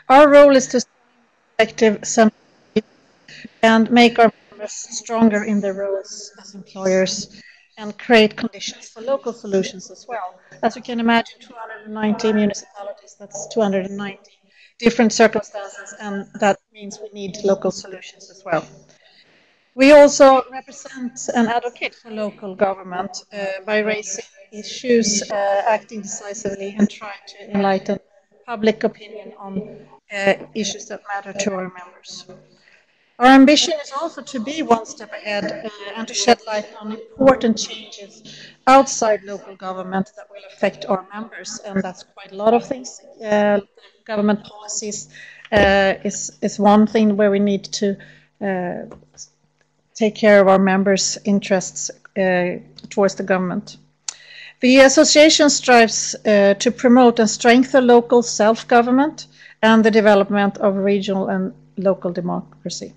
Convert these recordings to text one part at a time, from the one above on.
Our role is to effective and make our members stronger in their roles as employers and create conditions for local solutions as well. As you can imagine, 290 municipalities, that's 290 different circumstances, and that means we need local solutions as well. We also represent and advocate for local government by raising issues, acting decisively, and trying to enlighten public opinion on issues that matter to our members. Our ambition is also to be one step ahead and to shed light on important changes outside local government that will affect our members, and that's quite a lot of things. Government policies is one thing where we need to take care of our members' interests towards the government. The association strives to promote and strengthen local self-government and the development of regional and local democracy.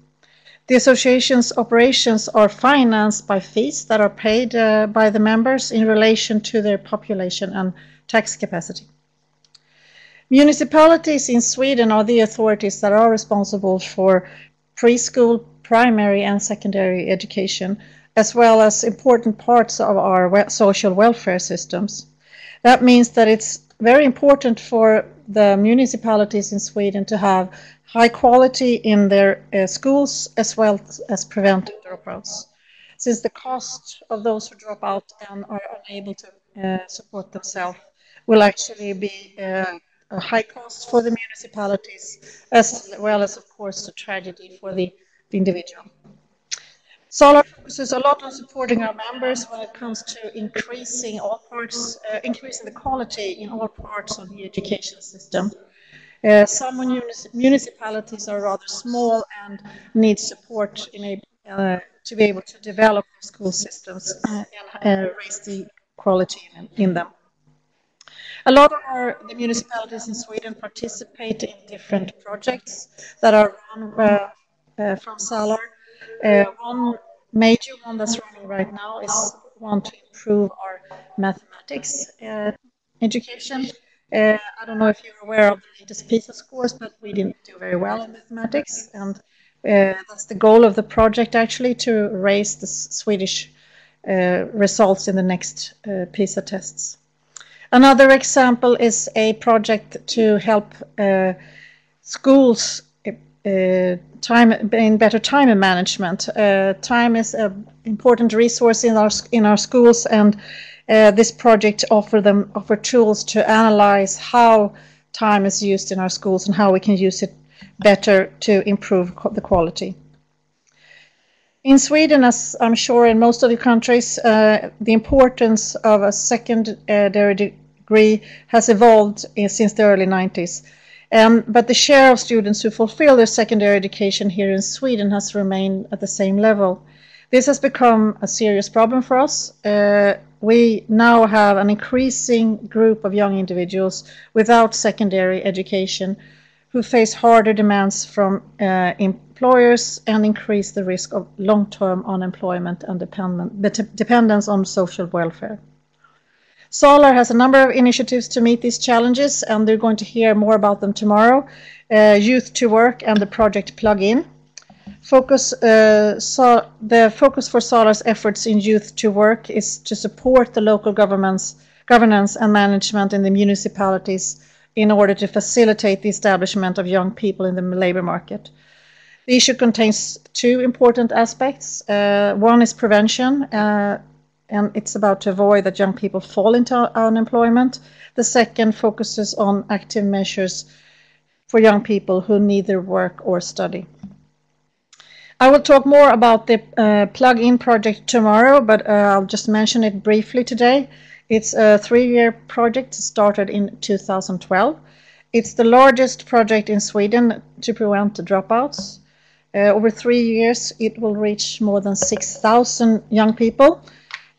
The association's operations are financed by fees that are paid by the members in relation to their population and tax capacity. Municipalities in Sweden are the authorities that are responsible for preschool, primary and secondary education, as well as important parts of our social welfare systems. That means that it's very important for the municipalities in Sweden to have high quality in their schools as well as prevent dropouts, since the cost of those who drop out and are unable to support themselves will actually be a high cost for the municipalities, as well as, of course, a tragedy for the individual. Solar focuses a lot on supporting our members when it comes to increasing the quality in all parts of the education system. Some municipalities are rather small and need support to be able to develop school systems and raise the quality in them. A lot of the municipalities in Sweden participate in different projects that are run from Salar. One major one that's running right now is one to improve our mathematics education. I don't know if you're aware of the latest PISA scores, but we didn't do very well in mathematics, and that's the goal of the project, actually, to raise the Swedish results in the next PISA tests. Another example is a project to help schools in better time management. Time is an important resource in our schools, and this project offer tools to analyze how time is used in our schools and how we can use it better to improve the quality. In Sweden, as I'm sure in most of the countries, the importance of a secondary degree has evolved since the early 90s. But the share of students who fulfill their secondary education here in Sweden has remained at the same level. This has become a serious problem for us. We now have an increasing group of young individuals without secondary education who face harder demands from employers and increase the risk of long-term unemployment and dependence on social welfare. Solar has a number of initiatives to meet these challenges, and they're going to hear more about them tomorrow. Youth to Work and the project Plug-in. The focus for Solar's efforts in Youth to Work is to support the local governance and management in the municipalities in order to facilitate the establishment of young people in the labor market. The issue contains two important aspects. One is prevention, and it's about to avoid that young people fall into unemployment. The second focuses on active measures for young people who neither work or study. I will talk more about the Plug-in project tomorrow, but I'll just mention it briefly today. It's a 3-year project started in 2012. It's the largest project in Sweden to prevent dropouts. Over 3 years, it will reach more than 6,000 young people.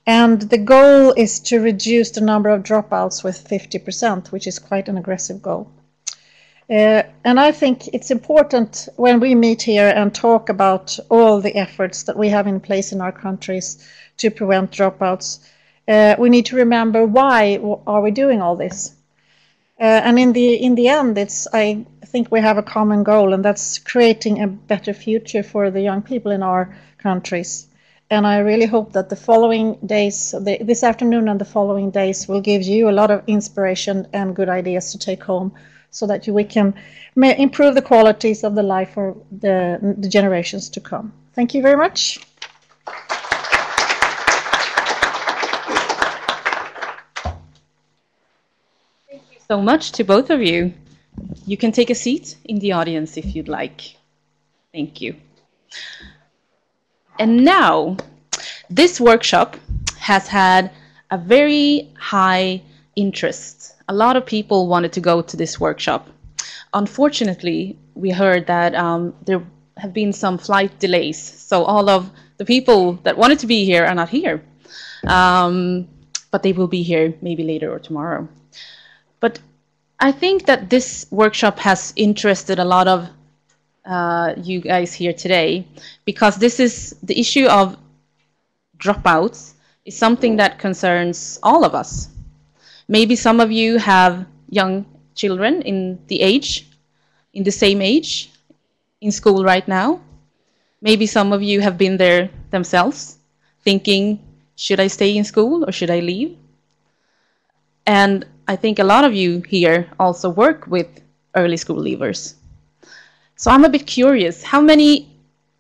And the goal is to reduce the number of dropouts with 50%, which is quite an aggressive goal. And I think it's important when we meet here and talk about all the efforts that we have in place in our countries to prevent dropouts. We need to remember, why are we doing all this? And in the end, I think we have a common goal, and that's creating a better future for the young people in our countries. And I really hope that the following days, this afternoon and the following days, will give you a lot of inspiration and good ideas to take home, so that we can improve the qualities of the life for the generations to come. Thank you very much. So much to both of you. You can take a seat in the audience if you'd like. Thank you. And now, this workshop has had a very high interest. A lot of people wanted to go to this workshop. Unfortunately, we heard that there have been some flight delays, so all of the people that wanted to be here are not here. But they will be here maybe later or tomorrow. But I think that this workshop has interested a lot of you guys here today, because this is the issue of dropouts is something that concerns all of us. Maybe some of you have young children in the same age in school right now. Maybe some of you have been there themselves, thinking, should I stay in school or should I leave? And I think a lot of you here also work with early school leavers. So I'm a bit curious, how many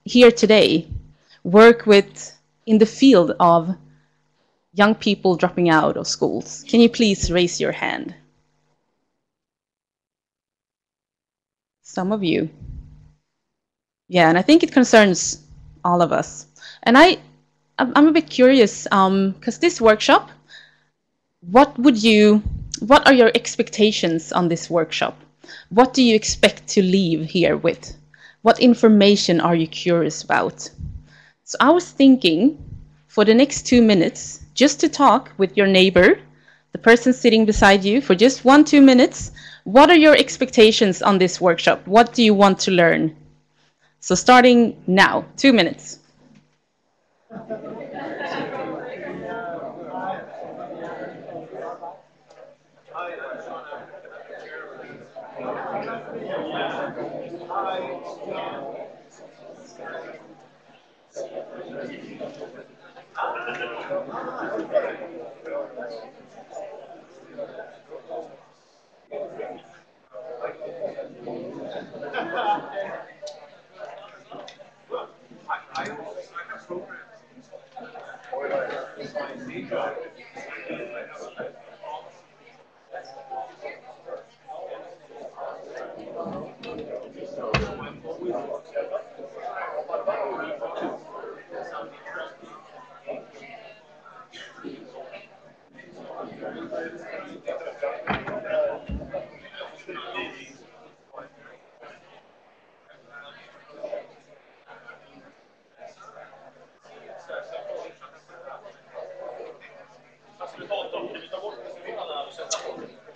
here today work in the field of young people dropping out of schools? Can you please raise your hand? Some of you. Yeah, and I think it concerns all of us. And I'm a bit curious, because this workshop, what are your expectations on this workshop? What do you expect to leave here with? What information are you curious about? So I was thinking for the next 2 minutes, just to talk with your neighbor, the person sitting beside you, for just 1-2 minutes. What are your expectations on this workshop? What do you want to learn? So starting now, 2 minutes.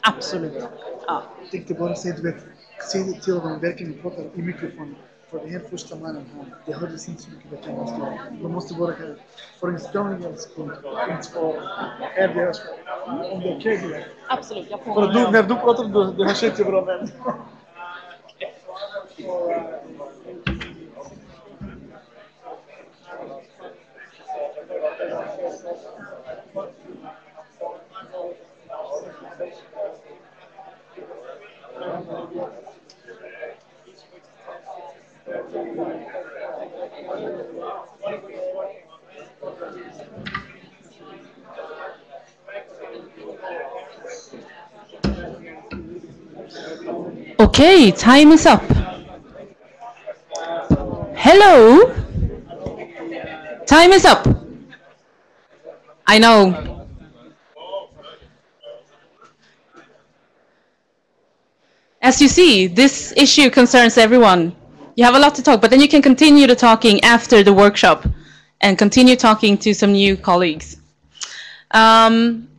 Absolut. Ja. Jag tänkte bara säga, du vet, se till att de verkligen pratar i mikrofonen. För det här första mannen, det hördes inte så mycket bättre än nästa. De måste bara få en större sekund, inte få deras om det är okej. Absolut, jag får För när du pratar, du hörs inte bra men. Okay, time is up. Hello? Time is up. I know. As you see, this issue concerns everyone. You have a lot to talk, but then you can continue the talking after the workshop and continue talking to some new colleagues.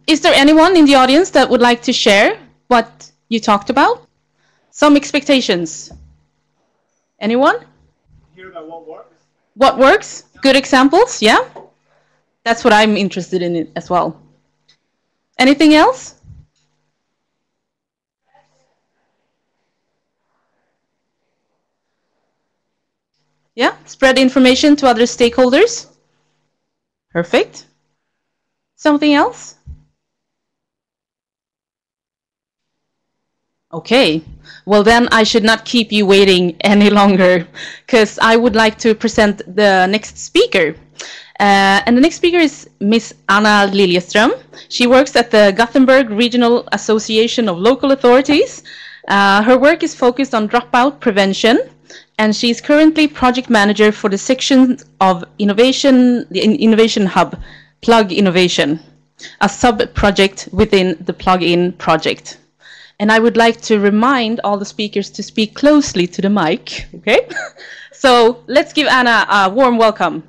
Is there anyone in the audience that would like to share what you talked about? Some expectations. Anyone? Hear about what works? What works? Good examples, yeah? That's what I'm interested in as well. Anything else? Yeah, spread information to other stakeholders. Perfect. Something else? Okay, well then I should not keep you waiting any longer, because I would like to present the next speaker. And the next speaker is Miss Anna Liljeström. She works at the Gothenburg Regional Association of Local Authorities. Her work is focused on dropout prevention, and she's currently project manager for the section of innovation, the Innovation Hub, Plug Innovation, a sub-project within the Plug-in project. And I would like to remind all the speakers to speak closely to the mic, okay? So let's give Anna a warm welcome.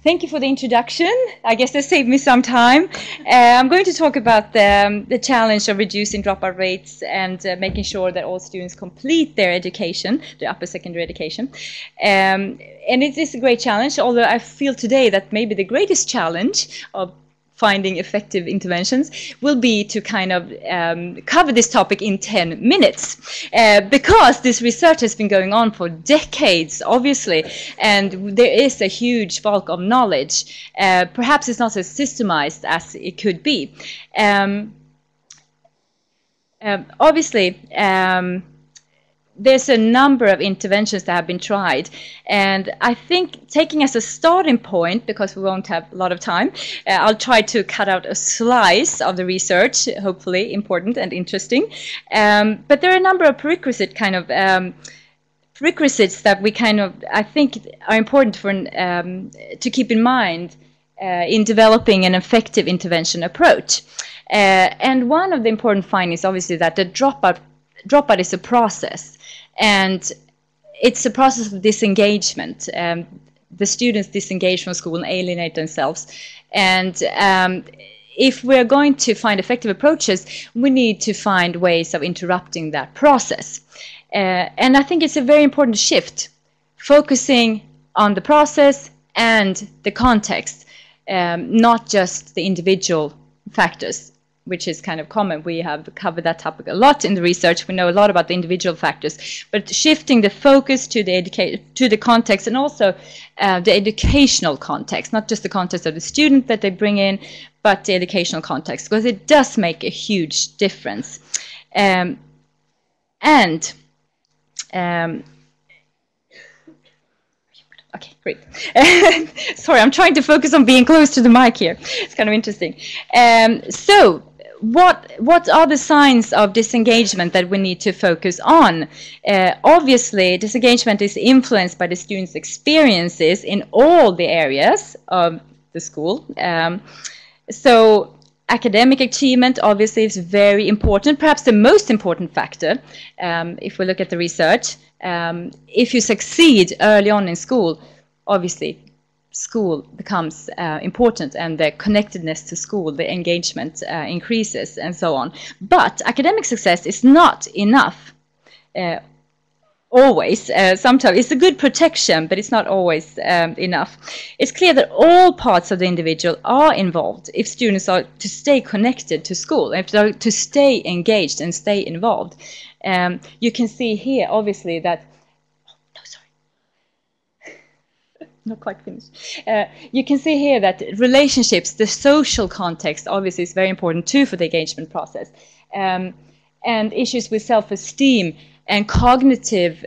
Thank you for the introduction. I guess that saved me some time. I'm going to talk about the challenge of reducing dropout rates and making sure that all students complete their education, their upper secondary education. And it is a great challenge, although I feel today that maybe the greatest challenge of finding effective interventions will be to kind of cover this topic in 10 minutes because this research has been going on for decades, obviously, and there is a huge bulk of knowledge. Perhaps it's not as systemized as it could be. Obviously, there's a number of interventions that have been tried, and I think taking as a starting point, because we won't have a lot of time, I'll try to cut out a slice of the research, hopefully important and interesting. But there are a number of prerequisites that we I think are important for to keep in mind in developing an effective intervention approach. And one of the important findings, obviously, that the dropout is a process, and it's a process of disengagement. The students disengage from school and alienate themselves, and if we're going to find effective approaches, we need to find ways of interrupting that process. And I think it's a very important shift, focusing on the process and the context, not just the individual factors, which is kind of common. We have covered that topic a lot in the research. We know a lot about the individual factors, but shifting the focus to the context, and also the educational context, not just the context of the student that they bring in, but the educational context, because it does make a huge difference. Okay, great. Sorry, I'm trying to focus on being close to the mic here. It's kind of interesting. So what are the signs of disengagement that we need to focus on? Obviously, disengagement is influenced by the students' experiences in all the areas of the school. So academic achievement obviously is very important, perhaps the most important factor if we look at the research. If you succeed early on in school, obviously school becomes important, and the connectedness to school, the engagement increases, and so on. But academic success is not enough always. Sometimes it's a good protection, but it's not always enough. It's clear that all parts of the individual are involved if students are to stay connected to school, if they're to stay engaged and stay involved. You can see here, obviously, that not quite finished. You can see here that relationships, the social context, obviously is very important too for the engagement process. And issues with self-esteem and cognitive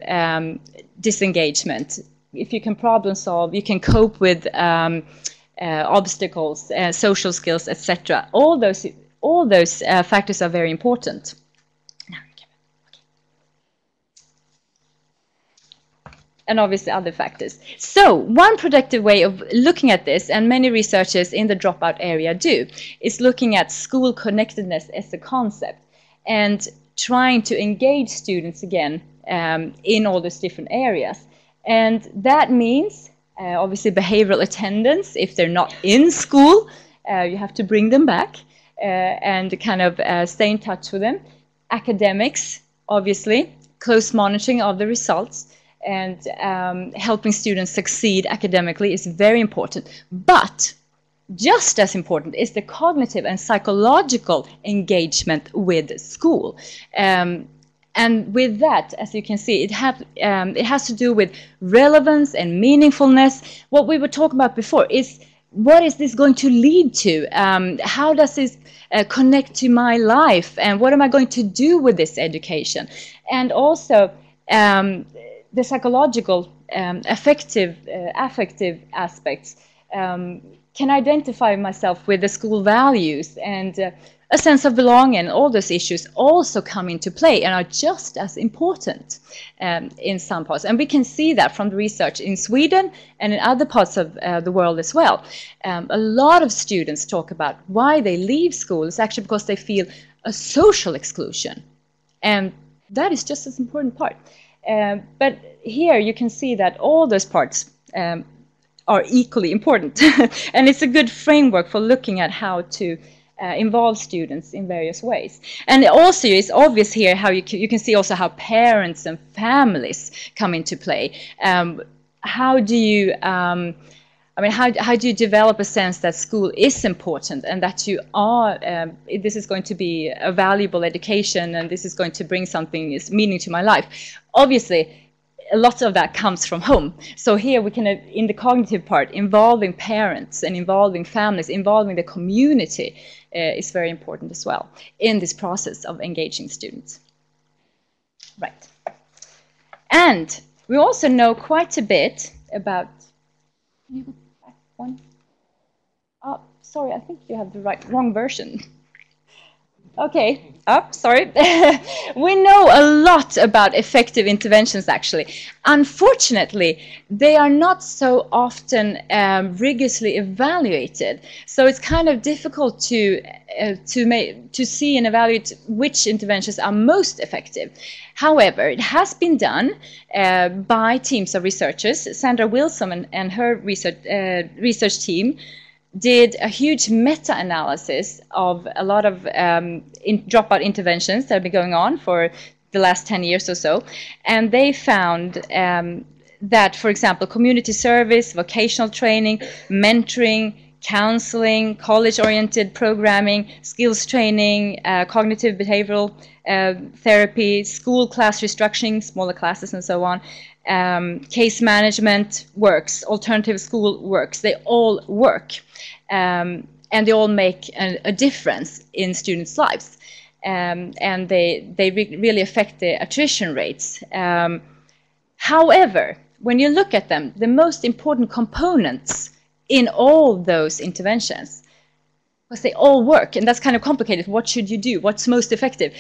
disengagement. If you can problem solve, you can cope with obstacles, social skills, etc. All those factors are very important. And obviously other factors. So one productive way of looking at this, and many researchers in the dropout area do, is looking at school connectedness as a concept and trying to engage students again in all these different areas. And that means obviously behavioral attendance. If they're not in school, you have to bring them back and kind of stay in touch with them. Academics, obviously, close monitoring of the results. and helping students succeed academically is very important. But just as important is the cognitive and psychological engagement with school. And with that, as you can see, it has to do with relevance and meaningfulness. What we were talking about before is, what is this going to lead to? How does this connect to my life? And what am I going to do with this education? And also the psychological, affective aspects. Can identify myself with the school values, and a sense of belonging. All those issues also come into play and are just as important in some parts. And we can see that from the research in Sweden and in other parts of the world as well. A lot of students talk about why they leave school is actually because they feel a social exclusion. And that is just as important part. But here you can see that all those parts are equally important. And it's a good framework for looking at how to involve students in various ways. And also it's obvious here how you can see also how parents and families come into play. How do you how do you develop a sense that school is important, and that you are this is going to be a valuable education, and this is going to bring something meaning to my life? Obviously a lot of that comes from home. So here we can, in the cognitive part, involving parents and involving families, involving the community is very important as well in this process of engaging students. Right. And we also know quite a bit about... Oh, sorry, I think you have the wrong version. Okay, sorry. We know a lot about effective interventions, actually. Unfortunately, they are not so often rigorously evaluated. So it's kind of difficult to see and evaluate which interventions are most effective. However, it has been done by teams of researchers. Sandra Wilson and her research team did a huge meta-analysis of a lot of dropout interventions that have been going on for the last 10 years or so. And they found that, for example, community service, vocational training, mentoring, counseling, college-oriented programming, skills training, cognitive behavioral therapy, school class restructuring, smaller classes and so on, case management works, alternative school works. They all work, and they all make a difference in students' lives, and they really affect the attrition rates. However, when you look at them, the most important components in all those interventions, because they all work, and that's kind of complicated. What should you do? What's most effective?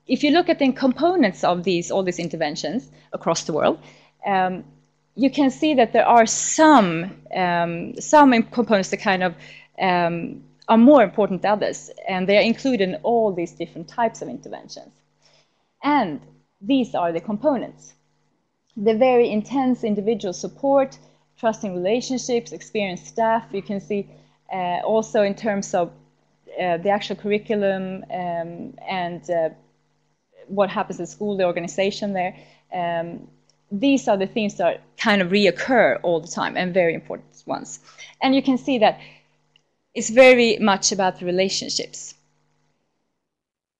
If you look at the components of all these interventions across the world, you can see that there are some components that kind of are more important than others, and they are included in all these different types of interventions. And these are the components: the very intense individual support, trusting relationships, experienced staff. You can see also in terms of the actual curriculum and what happens at school, the organization there. These are the themes that kind of reoccur all the time and very important ones. And you can see that it's very much about the relationships.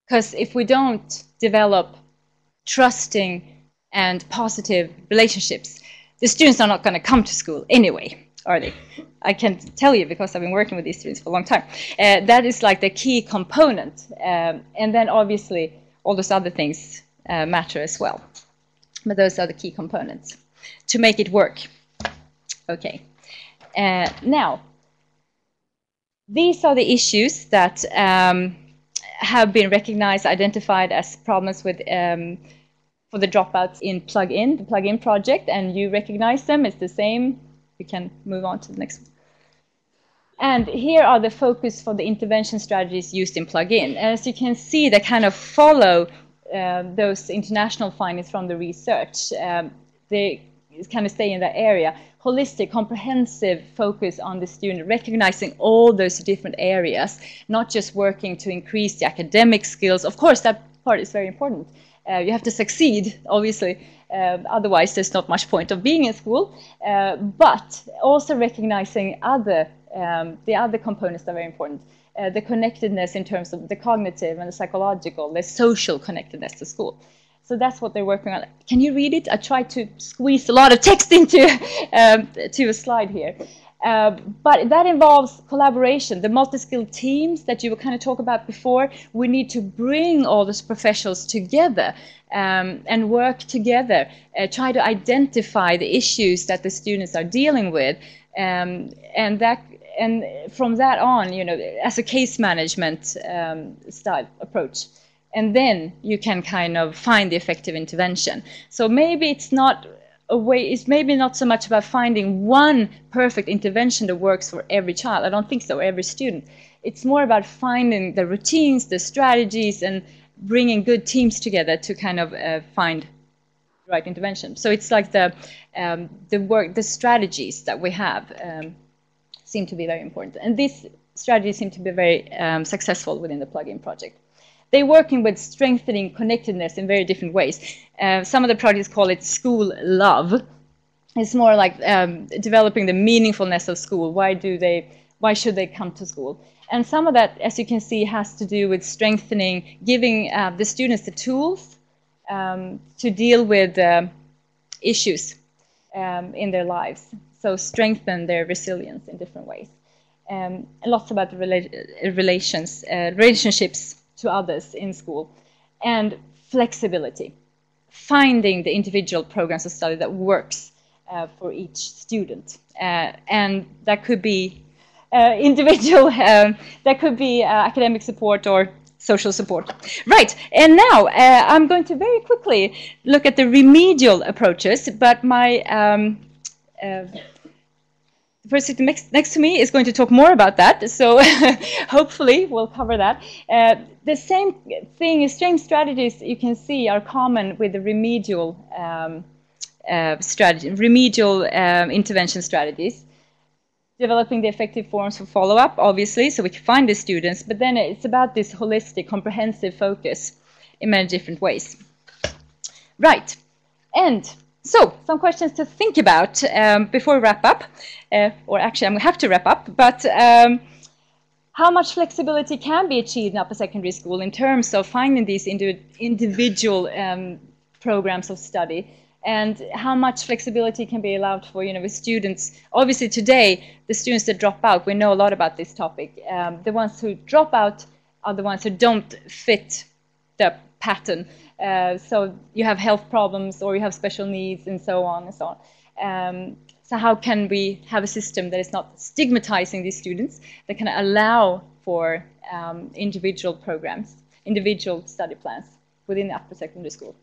Because if we don't develop trusting and positive relationships, the students are not going to come to school anyway, are they? I can tell you, because I've been working with these students for a long time. That is like the key component. And then obviously all those other things matter as well. But those are the key components to make it work. Okay. Now, these are the issues that have been recognized, identified as problems with for the dropouts in the plug-in project, and you recognize them. It's the same. We can move on to the next one. And here are the focus for the intervention strategies used in plug-in. As you can see, they kind of follow those international findings from the research. They kind of stay in that area. Holistic, comprehensive focus on the student, recognizing all those different areas, not just working to increase the academic skills. Of course, that part is very important. You have to succeed, obviously. Otherwise, there's not much point of being in school. But also recognizing the other components that are very important. The connectedness in terms of the cognitive and the psychological, the social connectedness to school. So that's what they're working on. Can you read it? I tried to squeeze a lot of text into to a slide here. But that involves collaboration, the multi-skilled teams that you were kind of talk about before. We need to bring all those professionals together and work together, try to identify the issues that the students are dealing with, and from that on, you know, as a case management style approach. And then you can kind of find the effective intervention. So maybe it's not a way, it's maybe not so much about finding one perfect intervention that works for every child. I don't think so, every student. It's more about finding the routines, the strategies, and bringing good teams together to kind of find the right intervention. So it's like the strategies that we have seem to be very important. And these strategies seem to be very successful within the plugin project. They're working with strengthening connectedness in very different ways. Some of the projects call it school love. It's more like developing the meaningfulness of school. Why should they come to school? And some of that, as you can see, has to do with strengthening, giving the students the tools to deal with issues in their lives. So strengthen their resilience in different ways. And lots about the relationships to others in school, and flexibility, finding the individual programs of study that works for each student, and that could be individual, that could be academic support or social support. Right, and now I'm going to very quickly look at the remedial approaches, but my the person next to me is going to talk more about that, so hopefully we'll cover that. The same thing, same strategies you can see are common with the remedial intervention strategies. Developing the effective forms for follow-up, obviously, so we can find the students, but then it's about this holistic, comprehensive focus in many different ways. Right, and so, some questions to think about before we wrap up, or actually I'm going to have to wrap up, but how much flexibility can be achieved in upper secondary school in terms of finding these individual programs of study, and how much flexibility can be allowed for, you know, with students. Obviously today, the students that drop out, we know a lot about this topic. The ones who drop out are the ones who don't fit the pattern. So you have health problems, or you have special needs, and so on and so on. So how can we have a system that is not stigmatizing these students, that can allow for individual programs, individual study plans within the upper secondary school?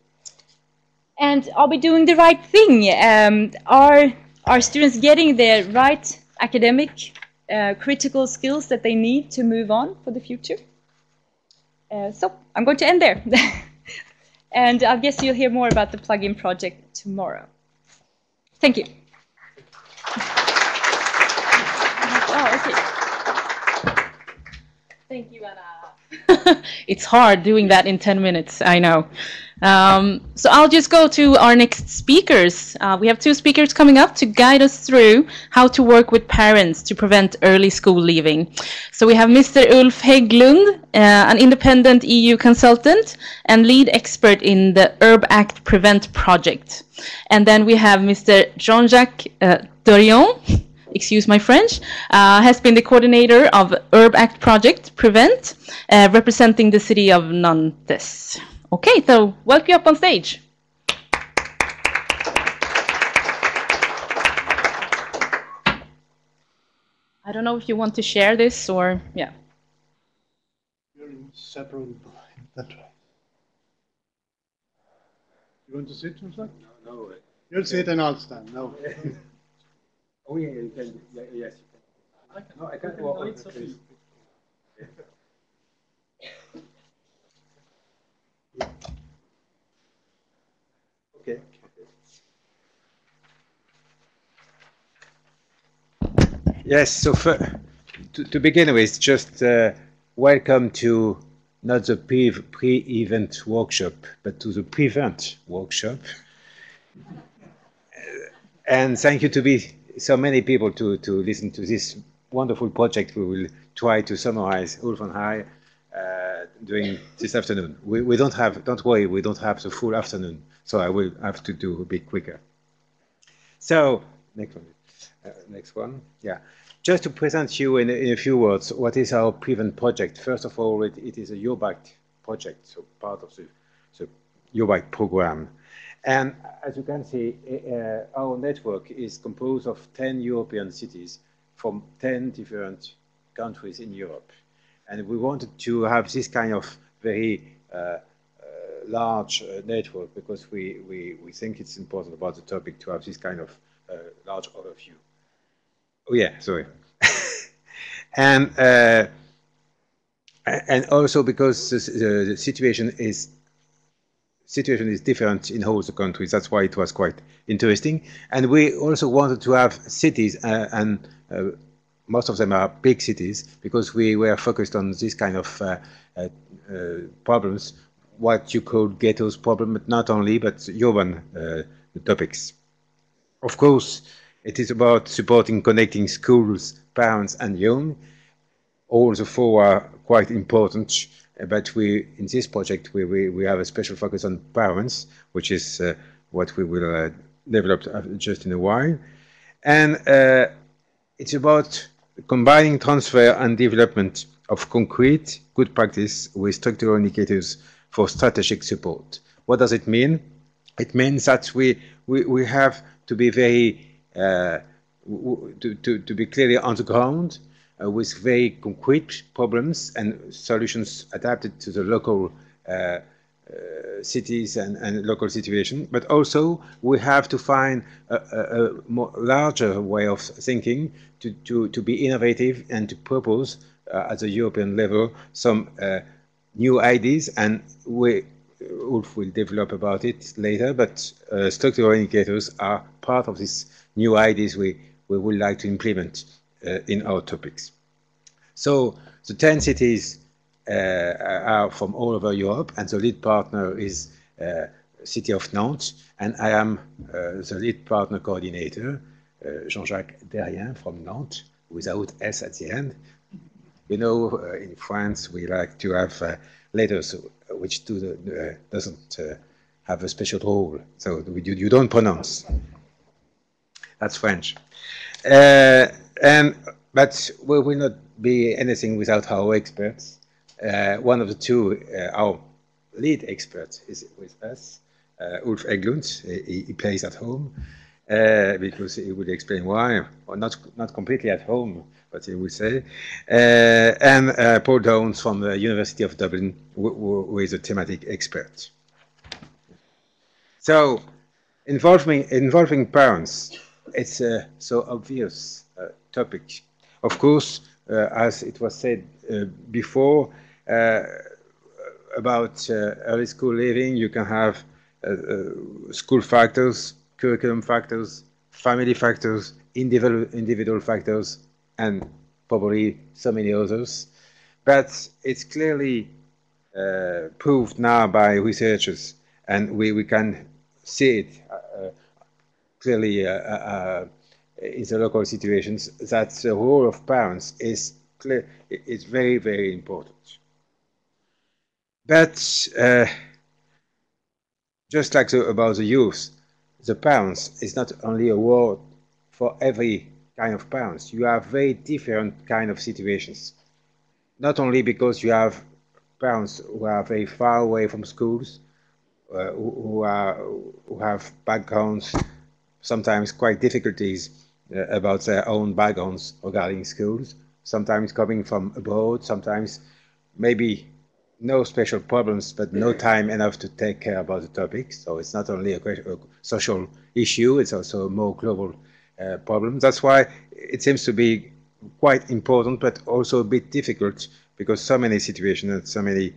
And are we doing the right thing? Are students getting the right academic, critical skills that they need to move on for the future? So I'm going to end there. And I guess you'll hear more about the plugin project tomorrow. Thank you. Oh, okay. Thank you, Anna. It's hard doing that in 10 minutes, I know. So I'll just go to our next speakers. We have two speakers coming up to guide us through how to work with parents to prevent early school leaving. So we have Mr. Ulf Hägglund, an independent EU consultant and lead expert in the Urb Act Prevent project. And then we have Mr. Jean-Jacques Dorion, excuse my French, has been the coordinator of Urb Act Project Prevent, representing the city of Nantes. Okay, so welcome you up on stage. I don't know if you want to share this or, yeah. You're separate that way. You want to sit, Jean-Jacques? No. You'll sit and I'll stand. No. Oh, yeah, you can. Yeah, yes, you can. No, I can't walk on the trees. Okay. Yes, so to begin with, just welcome to not the pre-event workshop, but to the prevent workshop. And thank you to be so many people to listen to this wonderful project. We will try to summarize, Ulf and I, during this afternoon. We don't have, don't worry, we don't have the full afternoon, so I will have to do a bit quicker. So, next one, yeah. Just to present you in a few words, what is our Prevent project? First of all, it is a Eurobike project, so part of the Eurobike program. And as you can see, our network is composed of 10 European cities from 10 different countries in Europe. And we wanted to have this kind of very large network because we think it's important about the topic to have this kind of large overview. Oh yeah, sorry. And also because the situation is different in all the countries. That's why it was quite interesting. And we also wanted to have cities, and most of them are big cities, because we were focused on this kind of problems, what you call ghettos problem, but not only, but urban topics. Of course, it is about supporting connecting schools, parents, and young. All the four are quite important. But in this project, we have a special focus on parents, which is what we will develop just in a while. And it's about combining transfer and development of concrete good practice with structural indicators for strategic support. What does it mean? It means that we have to be very, to be clearly on the ground, with very concrete problems and solutions adapted to the local cities and local situation. But also we have to find a more larger way of thinking to be innovative and to propose at the European level some new ideas, and Ulf will develop about it later, but structural indicators are part of these new ideas we would like to implement in our topics. So the 10 cities are from all over Europe, and the lead partner is city of Nantes, and I am the lead partner coordinator, Jean-Jacques Derrien from Nantes, without S at the end. You know, in France we like to have letters which doesn't have a special role, so you don't pronounce. That's French. But we will not be anything without our experts. One of the two, our lead expert, is with us, Ulf Eglund. He plays at home because he will explain why, or not completely at home, but he will say. And Paul Downs from the University of Dublin, who is a thematic expert. So, involving parents, it's a so obvious topic. Of course, as it was said before, about early school leaving, you can have school factors, curriculum factors, family factors, individual factors, and probably so many others. But it's clearly proved now by researchers, and we can see it clearly in the local situations, that the role of parents is very, very important. But just like about the youth, the parents is not only a word for every kind of parents. You have very different kind of situations. Not only because you have parents who are very far away from schools, who have backgrounds, sometimes quite difficulties about their own backgrounds regarding schools, sometimes coming from abroad, sometimes maybe no special problems, but no time enough to take care about the topic. So it's not only a social issue, it's also a more global problem. That's why it seems to be quite important, but also a bit difficult, because so many situations and so many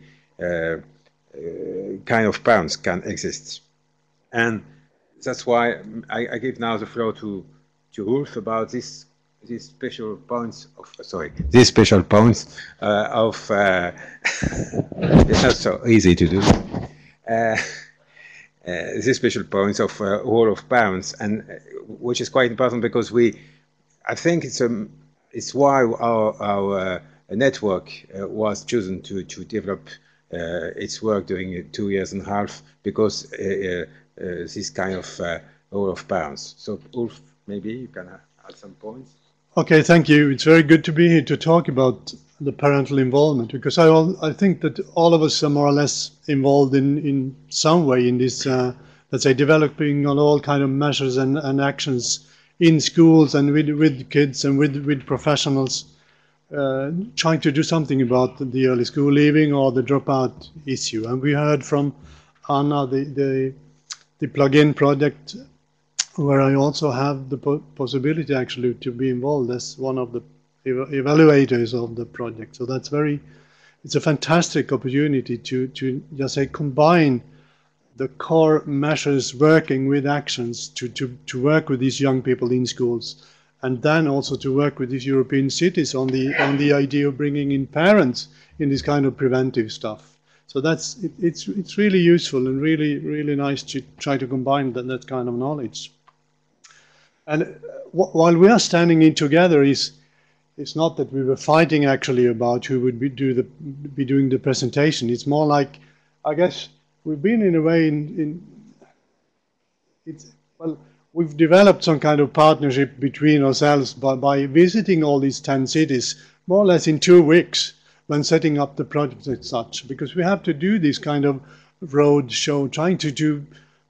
kind of parents can exist. And that's why I give now the floor to Ulf about this these special points of these special points of it's not so easy to do. These special points of role of parents, and which is quite important because I think it's why our network was chosen to develop its work during 2.5 years, because this kind of role of parents. So Ulf, maybe you can add some points. Okay, thank you. It's very good to be here to talk about the parental involvement, because I think that all of us are more or less involved in some way in this, let's say, developing on all kind of measures and actions in schools and with kids and with professionals, trying to do something about the early school leaving or the dropout issue. And we heard from Anna the plug-in project, where I also have the possibility actually to be involved as one of the evaluators of the project. So that's it's a fantastic opportunity to just say combine the core measures working with actions to work with these young people in schools, and then also to work with these European cities on the idea of bringing in parents in this kind of preventive stuff. So it's really useful and really nice to try to combine that kind of knowledge. And while we are standing in together, it's not that we were fighting actually about who would be doing the presentation. It's more like, I guess we've been in a way we've developed some kind of partnership between ourselves by visiting all these 10 cities more or less in 2 weeks when setting up the project as such, because we have to do this kind of road show, trying to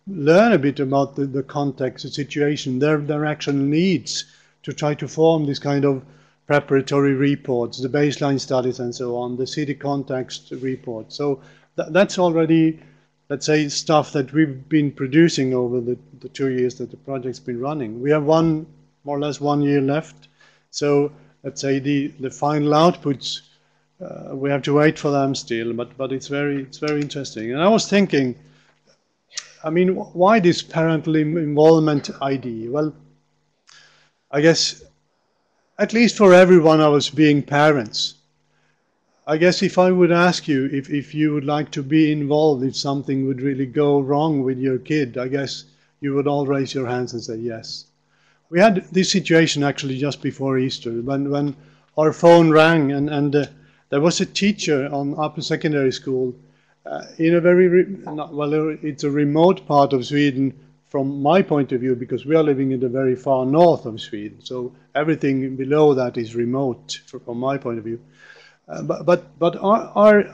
learn a bit about the context, the situation, their actual needs, to try to form this kind of preparatory reports, the baseline studies and so on, the city context report. So that's already, let's say, stuff that we've been producing over the 2 years that the project's been running. We have more or less 1 year left. So let's say the final outputs, we have to wait for them still, but it's very interesting. And I was thinking, I mean, why this parental involvement idea? Well, I guess, at least for every one of us being parents, I guess if I would ask you if you would like to be involved if something would really go wrong with your kid, I guess you would all raise your hands and say yes. We had this situation actually just before Easter when our phone rang and there was a teacher on upper secondary school in a it's a remote part of Sweden from my point of view, because we are living in the very far north of Sweden. So everything below that is remote from my point of view. But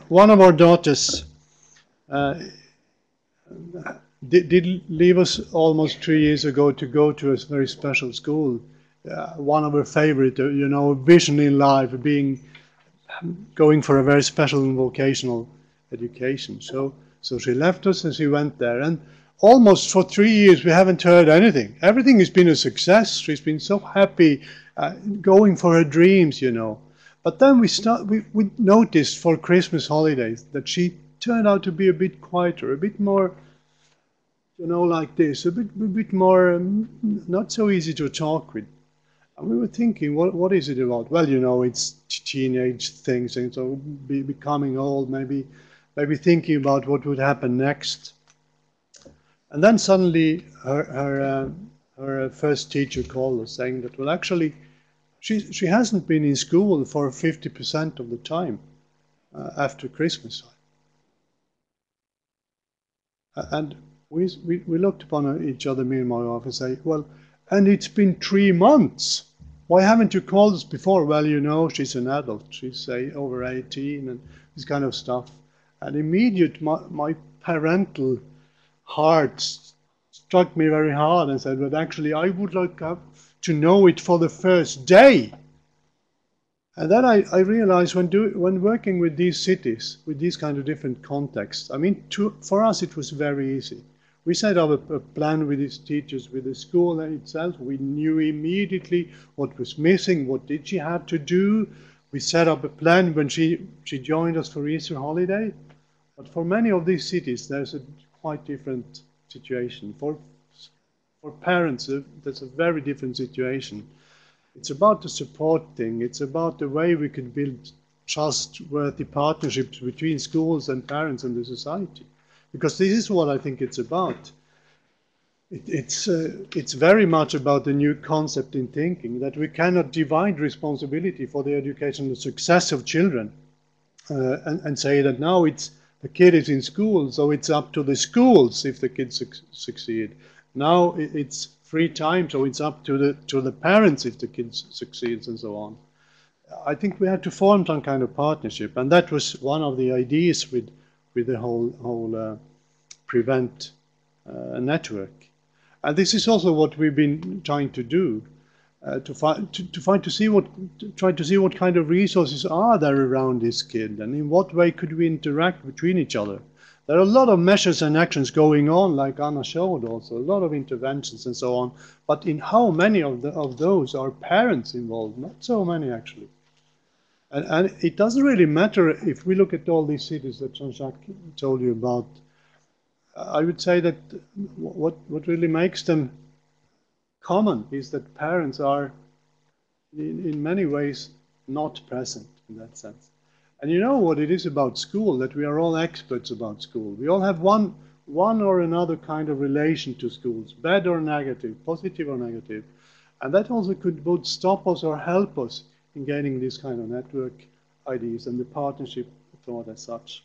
one of our daughters did leave us almost 3 years ago to go to a very special school. One of her favorite, vision in life, going for a very special vocational education. So she left us and she went there. And almost for 3 years we haven't heard anything. Everything has been a success. She's been so happy going for her dreams, But then we noticed for Christmas holidays that she turned out to be a bit quieter, a bit more, like this, a bit more not so easy to talk with. And we were thinking, what is it about? Well, it's teenage things, and so becoming old, maybe thinking about what would happen next. And then suddenly her first teacher called us saying that, well, actually, she hasn't been in school for 50% of the time after Christmas. And we looked upon each other, me and my wife, and say, well, and it's been 3 months. Why haven't you called us before? Well, she's an adult. She's, say, over 18 and this kind of stuff. And my parental heart struck me very hard and said, but actually I would like to know it for the first day. And then I realized when working with these cities, with these kind of different contexts, I mean, for us it was very easy. We set up a plan with these teachers, with the school itself. We knew immediately what was missing, what did she have to do. We set up a plan when she joined us for Easter holiday. But for many of these cities, there's a quite different situation. For parents, there's a very different situation. It's about the support thing. It's about the way we can build trustworthy partnerships between schools and parents and the society. Because this is what I think it's about. It's very much about the new concept in thinking, that we cannot divide responsibility for the educational success of children and say that now it's the kid is in school, so it's up to the schools if the kids succeed. Now it's free time, so it's up to the parents if the kids succeeds and so on. I think we had to form some kind of partnership, and that was one of the ideas with the whole Prevent network. And this is also what we've been trying to do, try to see what kind of resources are there around this kid, and in what way could we interact between each other. There are a lot of measures and actions going on, like Anna showed also, a lot of interventions and so on. But in how many of those are parents involved? Not so many, actually. And it doesn't really matter if we look at all these cities that Jean-Jacques told you about. I would say that what really makes them common is that parents are, in many ways, not present in that sense. And you know what it is about school, that we are all experts about school. We all have one or another kind of relation to schools, bad or negative, positive or negative. And that also could both stop us or help us in gaining this kind of network ideas and the partnership thought as such.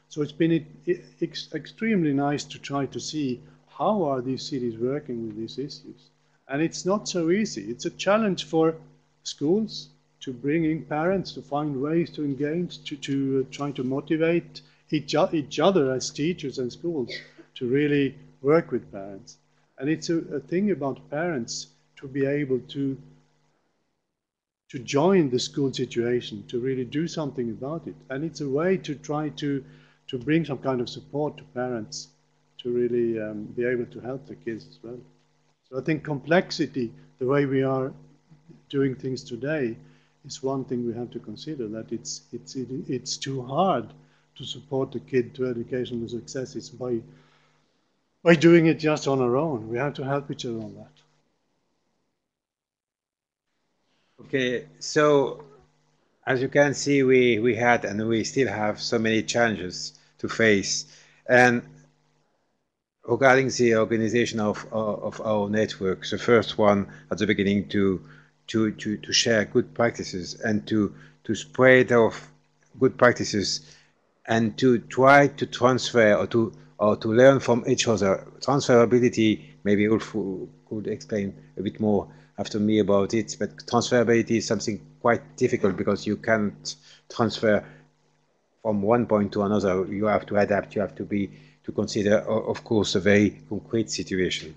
So it's been extremely nice to try to see how are these cities working with these issues. And it's not so easy. It's a challenge for schools to bring in parents, to find ways to engage, to try to motivate each other as teachers and schools to really work with parents. And it's a thing about parents to be able to join the school situation, to really do something about it. And it's a way to try to bring some kind of support to parents to really be able to help the kids as well. So I think complexity, the way we are doing things today, is one thing we have to consider, that it's too hard to support the kid to educational successes by doing it just on our own. We have to help each other on that. Okay, so as you can see, we had and we still have so many challenges to face. And regarding the organization of our network, the first one at the beginning to share good practices and to spread of good practices and to try to transfer or to learn from each other. Transferability, maybe Ulf could explain a bit more after me about it, but transferability is something quite difficult because you can't transfer from one point to another. You have to adapt, you have to consider, of course, a very concrete situation.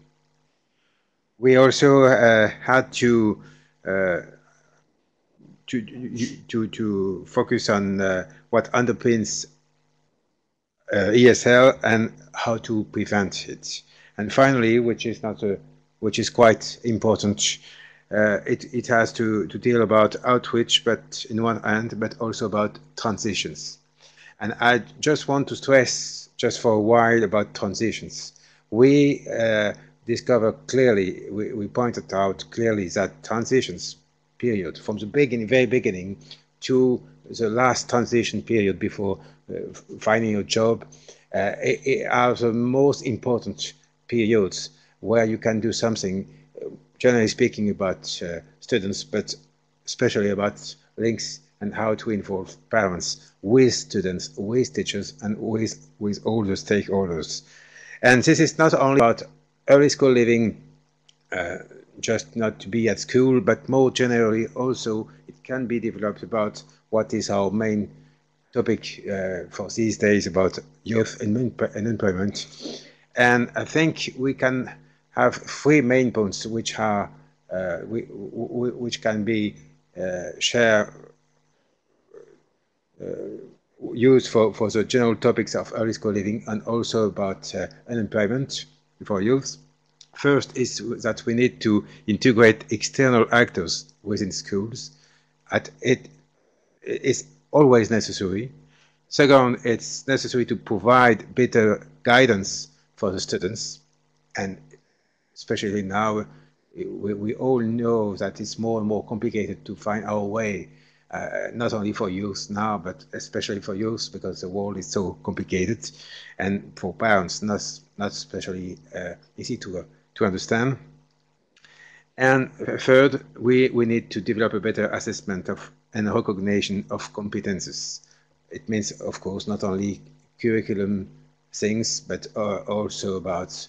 We also had to focus on what underpins ESL and how to prevent it. And finally, which is quite important, it has to deal about outreach, but in one hand, but also about transitions. And I just want to stress just for a while about transitions. We discover clearly, we pointed out clearly that transitions period from the beginning, very beginning, to the last transition period before finding a job are the most important periods where you can do something, generally speaking, about students, but especially about links and how to involve parents with students, with teachers, and with all the stakeholders. And this is not only about early school living, just not to be at school, but more generally also it can be developed about what is our main topic for these days, about youth and unemployment. And I think we can have three main points which are which can be used for the general topics of early school living and also about unemployment for youth. First is that we need to integrate external actors within schools. It is always necessary. Second, it's necessary to provide better guidance for the students, and especially now we all know that it's more and more complicated to find our way, not only for youth now, but especially for youth, because the world is so complicated, and for parents, not especially easy to understand. And third, we need to develop a better assessment of and recognition of competences. It means, of course, not only curriculum things, but also about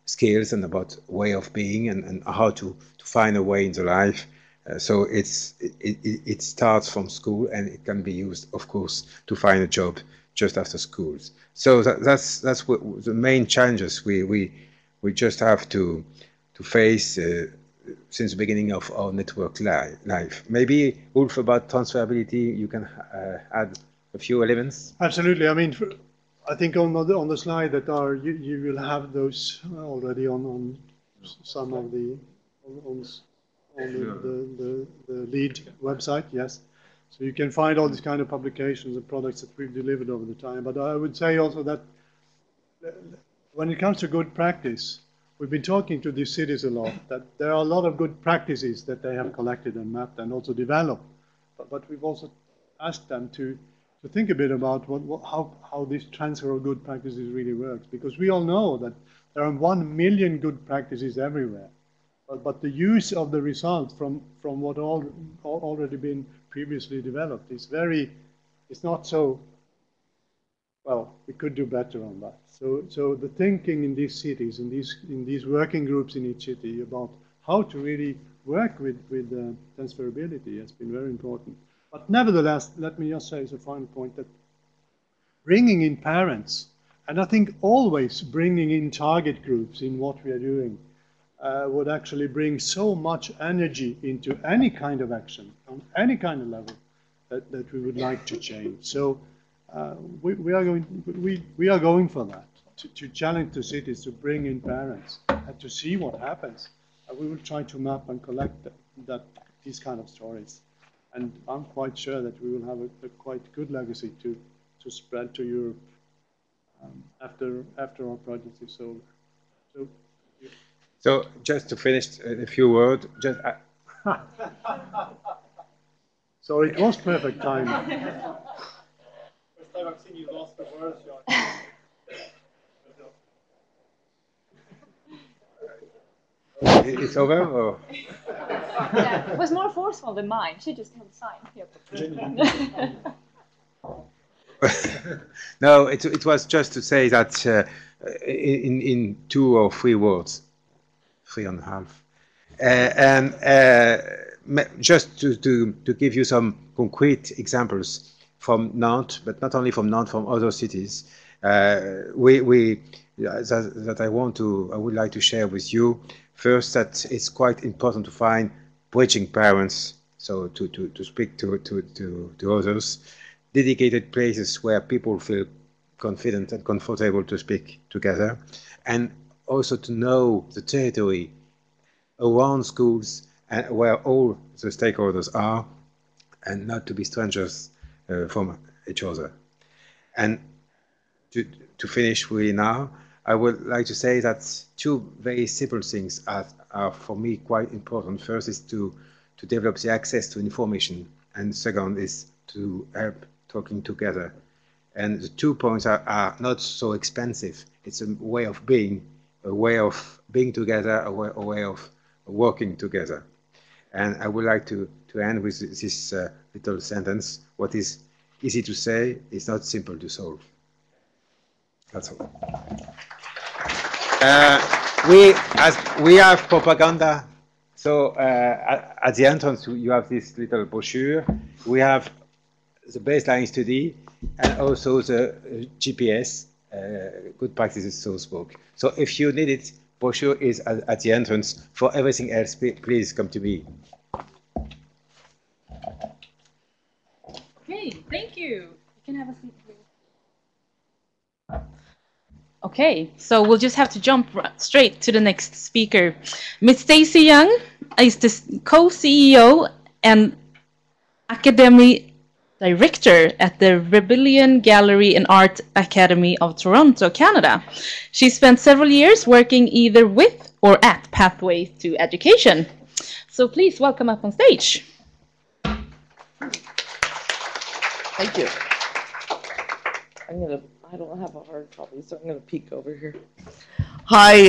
skills and about way of being and how to find a way in the life. So it starts from school, and it can be used, of course, to find a job just after schools. So that's what the main challenges we just have to face since the beginning of our network life. Maybe, Ulf, about transferability, you can add a few elements. Absolutely. I mean, I think on the slide that are you will have those already on some of the the lead website. Yes, so you can find all these kind of publications and products that we've delivered over the time. But I would say also that when it comes to good practice, we've been talking to these cities a lot. That there are a lot of good practices that they have collected and mapped and also developed. But we've also asked them to think a bit about how this transfer of good practices really works, because we all know that there are 1 million good practices everywhere, but the use of the results from what already been previously developed is it's not so well. We could do better on that. So the thinking in these cities, in these working groups in each city about how to really work with transferability has been very important. But nevertheless, let me just say as a final point that bringing in parents, and I think always bringing in target groups in what we are doing, would actually bring so much energy into any kind of action, on any kind of level, that we would like to change. So we are going for that, to challenge the cities to bring in parents and to see what happens. We will try to map and collect these kind of stories. And I'm quite sure that we will have a quite good legacy to spread to Europe after our project is over. So just to finish a few words, just. So it was perfect timing. First time I've seen you lost the words, John. It's over, or? Yeah, it was more forceful than mine. She just held sign here. No, it was just to say that in 2 or 3 words, 3.5, and just to give you some concrete examples from Nantes, but not only from Nantes, from other cities, that I would like to share with you. First, that it's quite important to find bridging parents, so to speak to others, dedicated places where people feel confident and comfortable to speak together, and also to know the territory around schools and where all the stakeholders are, and not to be strangers from each other. And to finish really now, I would like to say that 2 very simple things are for me quite important. First is to develop the access to information, and second is to help talking together. And the 2 points are not so expensive. It's a way of being together, a way of working together. And I would like to end with this little sentence: what is easy to say is not simple to solve. That's all. We have propaganda. So at the entrance, you have this little brochure. We have the baseline study and also the GPS, Good Practices Sourcebook. So if you need it, brochure is at the entrance. For everything else, please come to me. Okay, thank you. You can have a seat here. Okay, so we'll just have to jump straight to the next speaker. Ms. Stacy Young is the co-CEO and Academy Director at the Rebellion Gallery and Art Academy of Toronto, Canada. She spent several years working either with or at Pathways to Education. So please welcome up on stage. Thank you. I don't have a hard copy, so I'm going to peek over here. Hi,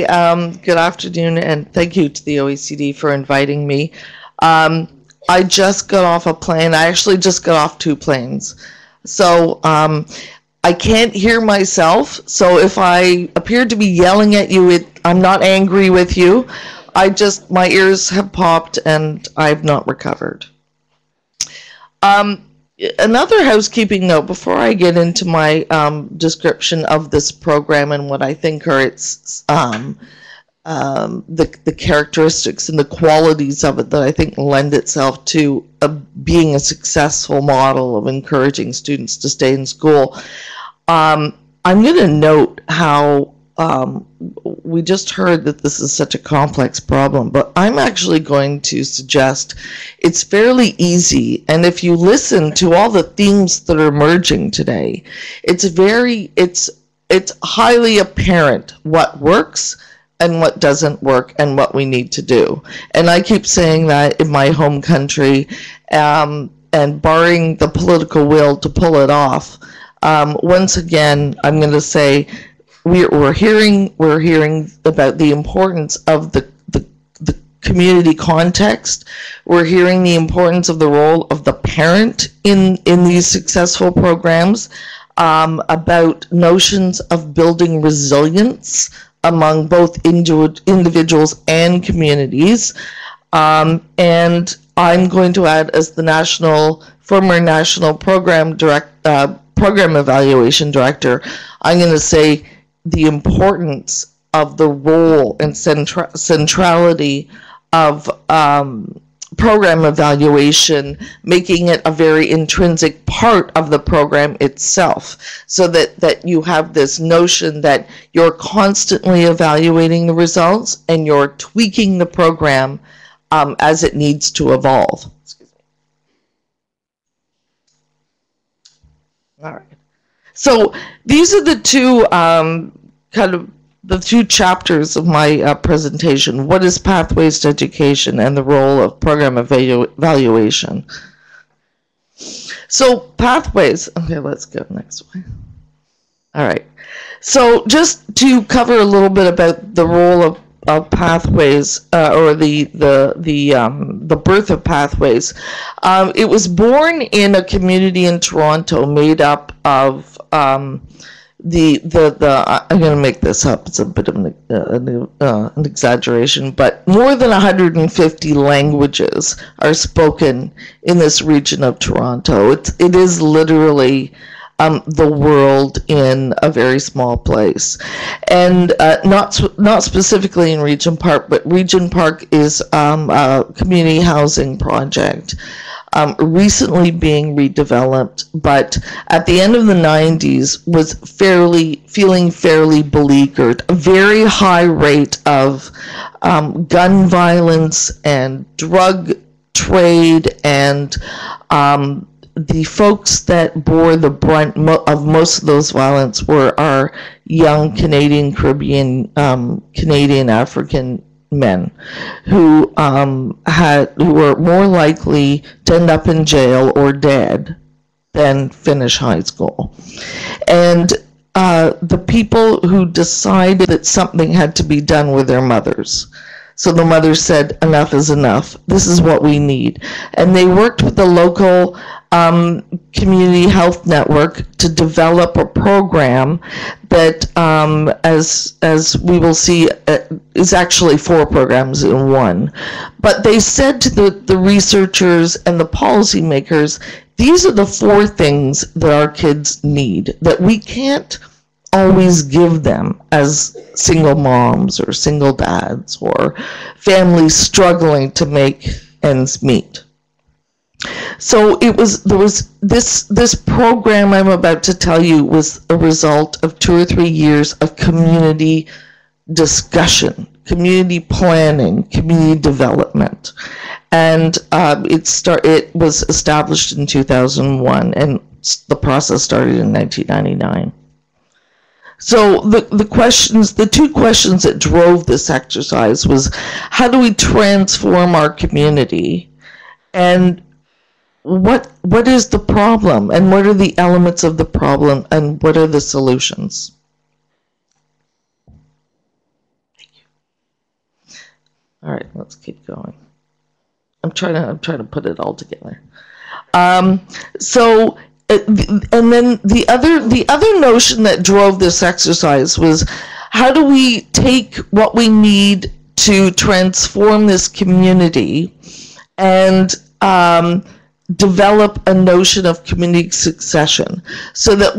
good afternoon, and thank you to the OECD for inviting me. I just got off a plane. I actually just got off 2 planes. So I can't hear myself. So if I appear to be yelling at you, I'm not angry with you. My ears have popped and I've not recovered. Another housekeeping note before I get into my description of this program and what I think are its the characteristics and the qualities of it that I think lend itself to being a successful model of encouraging students to stay in school. I'm going to note how we just heard that this is such a complex problem, but I'm actually going to suggest it's fairly easy. And if you listen to all the themes that are emerging today, it's highly apparent what works and what doesn't work and what we need to do. And I keep saying that in my home country, and barring the political will to pull it off, once again, I'm going to say we're hearing about the importance of the community context. We're hearing the importance of the role of the parent in these successful programs, about notions of building resilience among both individuals and communities. And I'm going to add, as the former national program evaluation director, I'm going to say the importance of the role and centrality of program evaluation, making it a very intrinsic part of the program itself, so that you have this notion that you're constantly evaluating the results and you're tweaking the program as it needs to evolve. Excuse me. All right. So these are the two the two chapters of my presentation. What is Pathways to Education and the role of program evaluation? So Pathways, okay, let's go next one. All right. So just to cover a little bit about the role of Pathways, or the birth of Pathways. It was born in a community in Toronto made up of I'm going to make this up. It's a bit of an exaggeration, but more than 150 languages are spoken in this region of Toronto. It is literally the world in a very small place, and not specifically in Regent Park, but Regent Park is a community housing project. Recently being redeveloped, but at the end of the 90s was feeling fairly beleaguered. A very high rate of gun violence and drug trade, and the folks that bore the brunt of most of those violence were our young Canadian, Caribbean, Canadian African men who were more likely to end up in jail or dead than finish high school. And the people who decided that something had to be done were their mothers. So the mothers said, enough is enough. This is what we need. And they worked with the local community health network to develop a program that, as we will see, is actually 4 programs in one. But they said to the researchers and the policymakers, these are the 4 things that our kids need, that we can't always give them as single moms or single dads or families struggling to make ends meet. So there was this program I'm about to tell you was a result of 2 or 3 years of community discussion, community planning, community development, and it was established in 2001, and the process started in 1999. So the two questions that drove this exercise was, how do we transform our community, and what is the problem, and what are the elements of the problem, and what are the solutions? Thank you. All right, let's keep going. I'm trying to put it all together. And then the other notion that drove this exercise was, how do we take what we need to transform this community and develop a notion of community succession, so that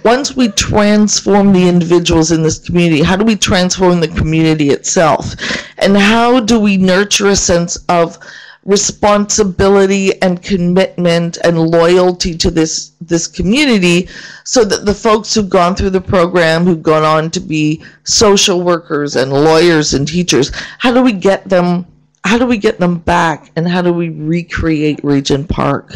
once we transform the individuals in this community, how do we transform the community itself, and how do we nurture a sense of responsibility and commitment and loyalty to this community, so that the folks who've gone through the program, who've gone on to be social workers and lawyers and teachers, how do we get them back, and how do we recreate Regent Park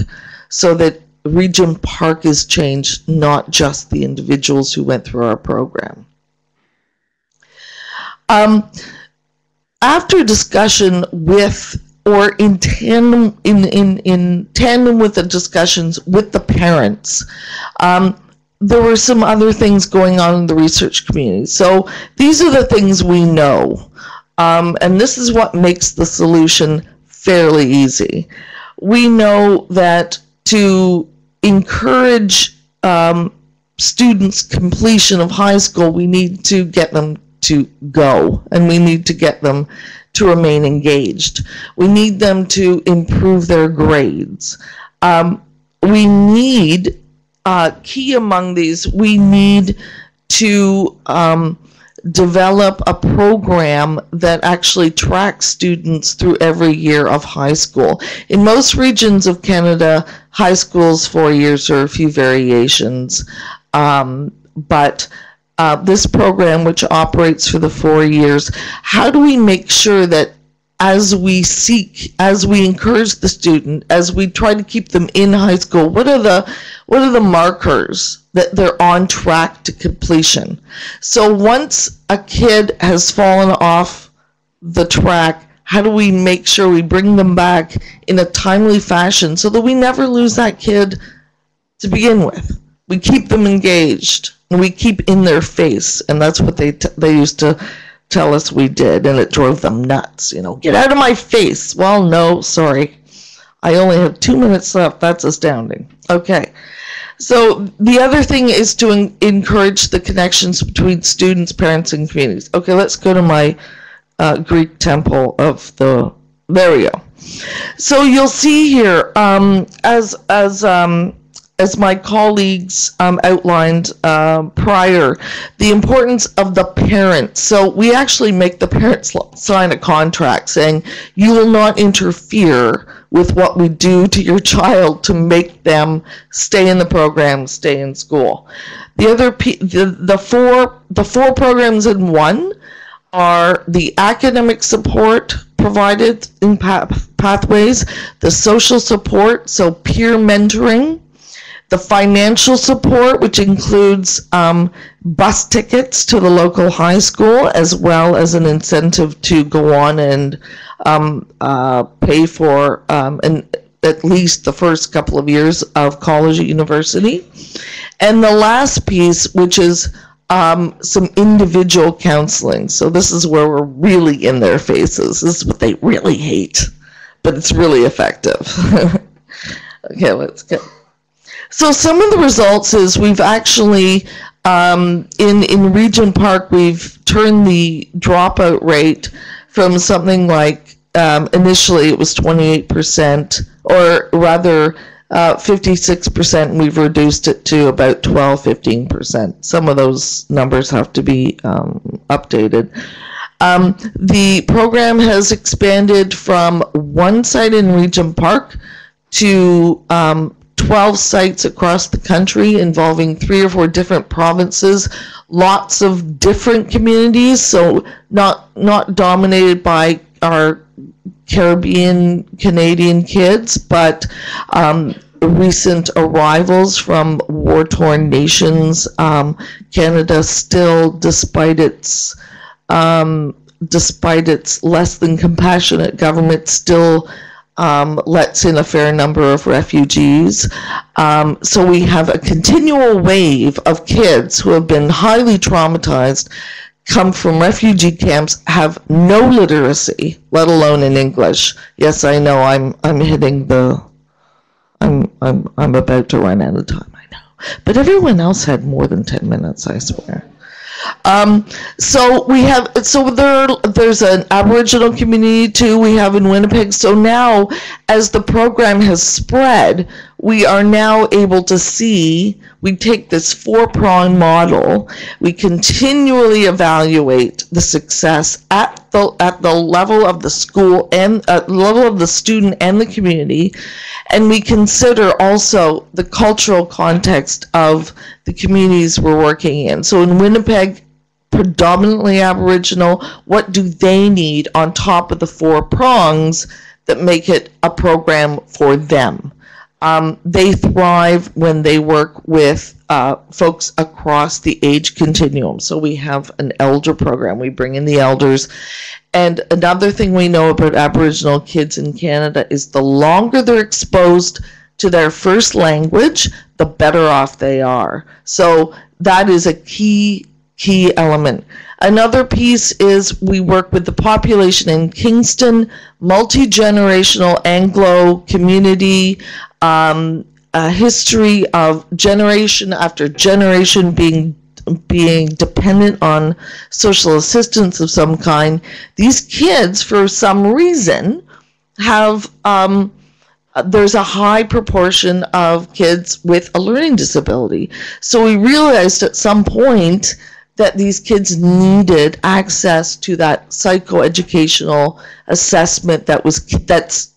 so that Regent Park is changed, not just the individuals who went through our program? After discussion with, or in tandem with the discussions with the parents, there were some other things going on in the research community. So these are the things we know. And this is what makes the solution fairly easy. We know that to encourage students' completion of high school, we need to get them to go, and we need to get them to remain engaged. We need them to improve their grades. We need, key among these, we need to develop a program that actually tracks students through every year of high school. In most regions of Canada, high school is 4 years or a few variations, but this program, which operates for the 4 years, how do we make sure that as we encourage the student, as we try to keep them in high school, what are the markers that they're on track to completion? So once a kid has fallen off the track, how do we make sure we bring them back in a timely fashion so that we never lose that kid to begin with? We keep them engaged, and we keep in their face, and that's what they used to tell us we did, and it drove them nuts. Get out of my face. Well, no, sorry. I only have 2 minutes left. That's astounding. Okay. So the other thing is to encourage the connections between students, parents, and communities. Okay, let's go to my Greek temple of the, there we go. So you'll see here, as my colleagues outlined prior, the importance of the parents. So we actually make the parents sign a contract saying, you will not interfere with what we do to your child to make them stay in the program, stay in school. The four programs in one are the academic support provided in Pathways, the social support, so peer mentoring, the financial support, which includes bus tickets to the local high school, as well as an incentive to go on and pay for at least the first couple of years of college or university. And the last piece, which is some individual counseling. So this is where we're really in their faces. This is what they really hate, but it's really effective. Okay, let's go. So some of the results is we've actually, in Regent Park, we've turned the dropout rate from something like, initially it was 28%, or rather 56%, and we've reduced it to about 12-15%. Some of those numbers have to be updated. The program has expanded from one site in Regent Park to 12 sites across the country, involving 3 or 4 different provinces, lots of different communities, so not dominated by our Caribbean Canadian kids, but recent arrivals from war-torn nations. Canada still, despite its less than compassionate government, still lets in a fair number of refugees. So we have a continual wave of kids who have been highly traumatized, come from refugee camps, have no literacy, let alone in English. Yes, I know I'm hitting the I'm about to run out of time, I know. But everyone else had more than 10 minutes, I swear. So there's an Aboriginal community too we have in Winnipeg. So now, as the program has spread, we are now able to see, we take this 4-prong model, we continually evaluate the success at the level of the school and at the level of the student and the community, and we consider also the cultural context of the communities we're working in. So in Winnipeg, predominantly Aboriginal, what do they need on top of the 4 prongs that make it a program for them? They thrive when they work with folks across the age continuum. So we have an elder program. We bring in the elders. And another thing we know about Aboriginal kids in Canada is the longer they're exposed to their first language, the better off they are. So that is a key element. Another piece is we work with the population in Kingston, multi-generational Anglo community, a history of generation after generation being dependent on social assistance of some kind. These kids, for some reason, have there's a high proportion of kids with a learning disability. So we realized at some point that these kids needed access to that psychoeducational assessment that's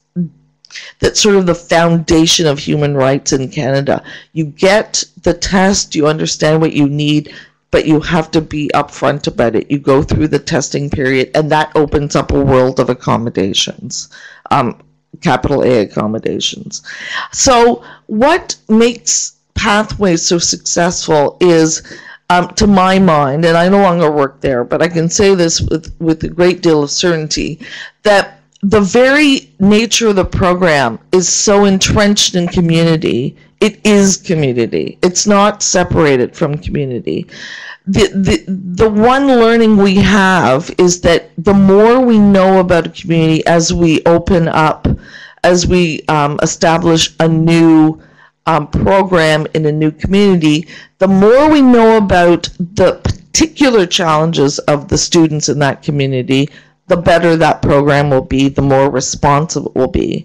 sort of the foundation of human rights in Canada. You get the test, you understand what you need, but you have to be upfront about it. You go through the testing period, and that opens up a world of accommodations, capital A accommodations. So what makes Pathways so successful is, to my mind, and I no longer work there, but I can say this with a great deal of certainty, that the very nature of the program is so entrenched in community. It is community. It's not separated from community. The one learning we have is that the more we know about a community as we open up, as we establish a new program in a new community, the more we know about the particular challenges of the students in that community, the better that program will be, the more responsive it will be.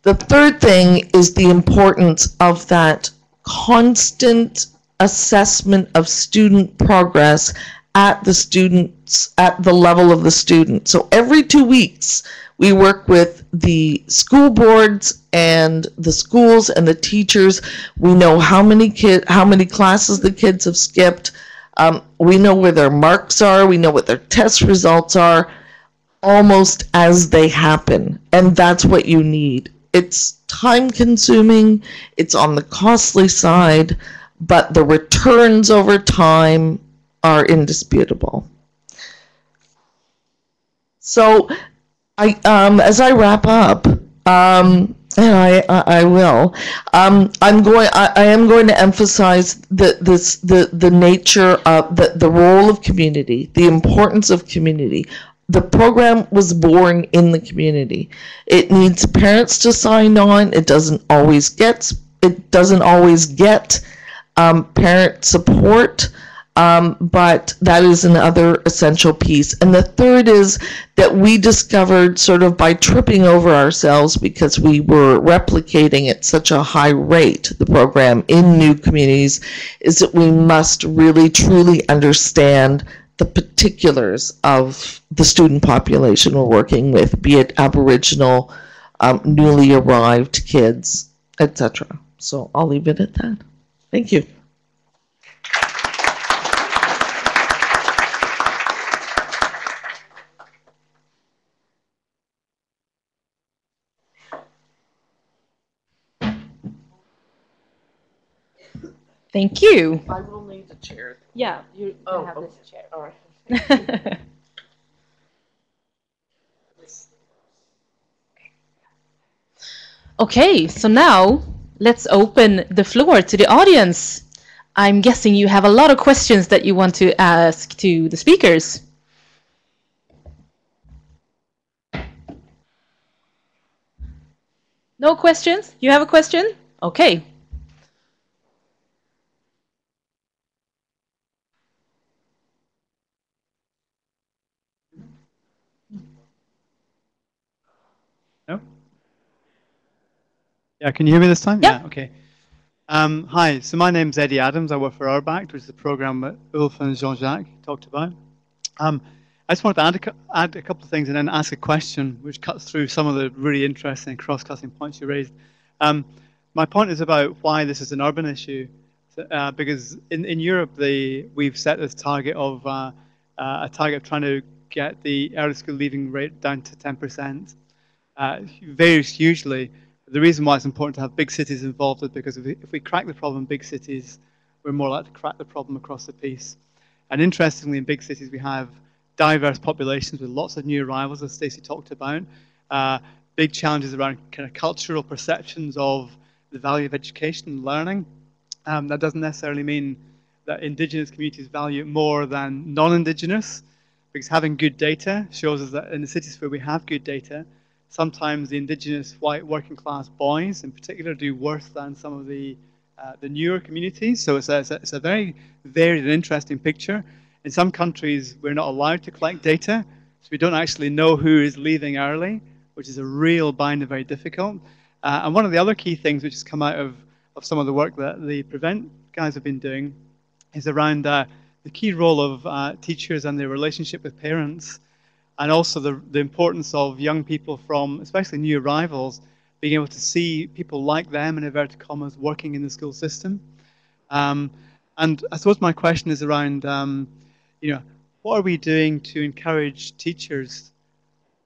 The third thing is the importance of that constant assessment of student progress at the level of the student. So every 2 weeks, we work with the school boards and the schools and the teachers. We know how many classes the kids have skipped. We know where their marks are. We know what their test results are, almost as they happen. And that's what you need. It's time consuming. It's on the costly side, but the returns over time are indisputable. So as I wrap up, and I will, I am going to emphasize the nature of the role of community, the importance of community. The program was born in the community. It needs parents to sign on. It doesn't always get parent support. But that is another essential piece. And the third is that we discovered, sort of by tripping over ourselves because we were replicating at such a high rate the program in new communities, is that we must really truly understand the particulars of the student population we're working with, be it Aboriginal, newly arrived kids, etc. So I'll leave it at that. Thank you. Thank you. I will need a chair. Yeah, you Oh, have okay. this chair. All right. Okay, so now let's open the floor to the audience. I'm guessing you have a lot of questions that you want to ask to the speakers. No questions? You have a question? Okay. No? Yeah, can you hear me this time? Yeah. Okay. Hi, so my name's Eddie Adams. I work for Urbact, which is the program that Ulf and Jean-Jacques talked about. I just wanted to add a couple of things and then ask a question which cuts through some of the really interesting cross-cutting points you raised. My point is about why this is an urban issue, because in Europe we've set this target of a target of trying to get the early school leaving rate down to 10%. Varies hugely. The reason why it's important to have big cities involved is because if we crack the problem in big cities, we're more likely to crack the problem across the piece. And interestingly, in big cities, we have diverse populations with lots of new arrivals, as Stacey talked about. Big challenges around kind of cultural perceptions of the value of education and learning. That doesn't necessarily mean that Indigenous communities value it more than non-Indigenous, because having good data shows us that in the cities where we have good data, sometimes the Indigenous white working class boys in particular do worse than some of the newer communities. So it's a very varied and interesting picture. In some countries, we're not allowed to collect data, so we don't actually know who is leaving early, which is a real bind and very difficult. And one of the other key things which has come out of some of the work that the Prevent guys have been doing is around the key role of teachers and their relationship with parents, and also the importance of young people from, especially new arrivals, being able to see people like them, in inverted commas, working in the school system. And I suppose my question is around, what are we doing to encourage teachers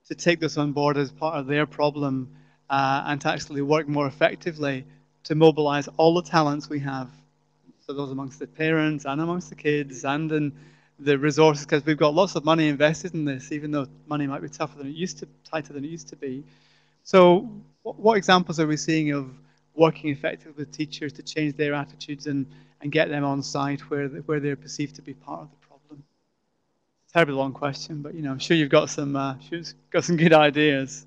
to take this on board as part of their problem and to actually work more effectively to mobilize all the talents we have, so those amongst the parents and amongst the kids and in the resources, because we've got lots of money invested in this, even though money might be tighter than it used to be. So what examples are we seeing of working effectively with teachers to change their attitudes and get them on site where they're perceived to be part of the problem? Terribly long question, but I'm sure you've got some good ideas.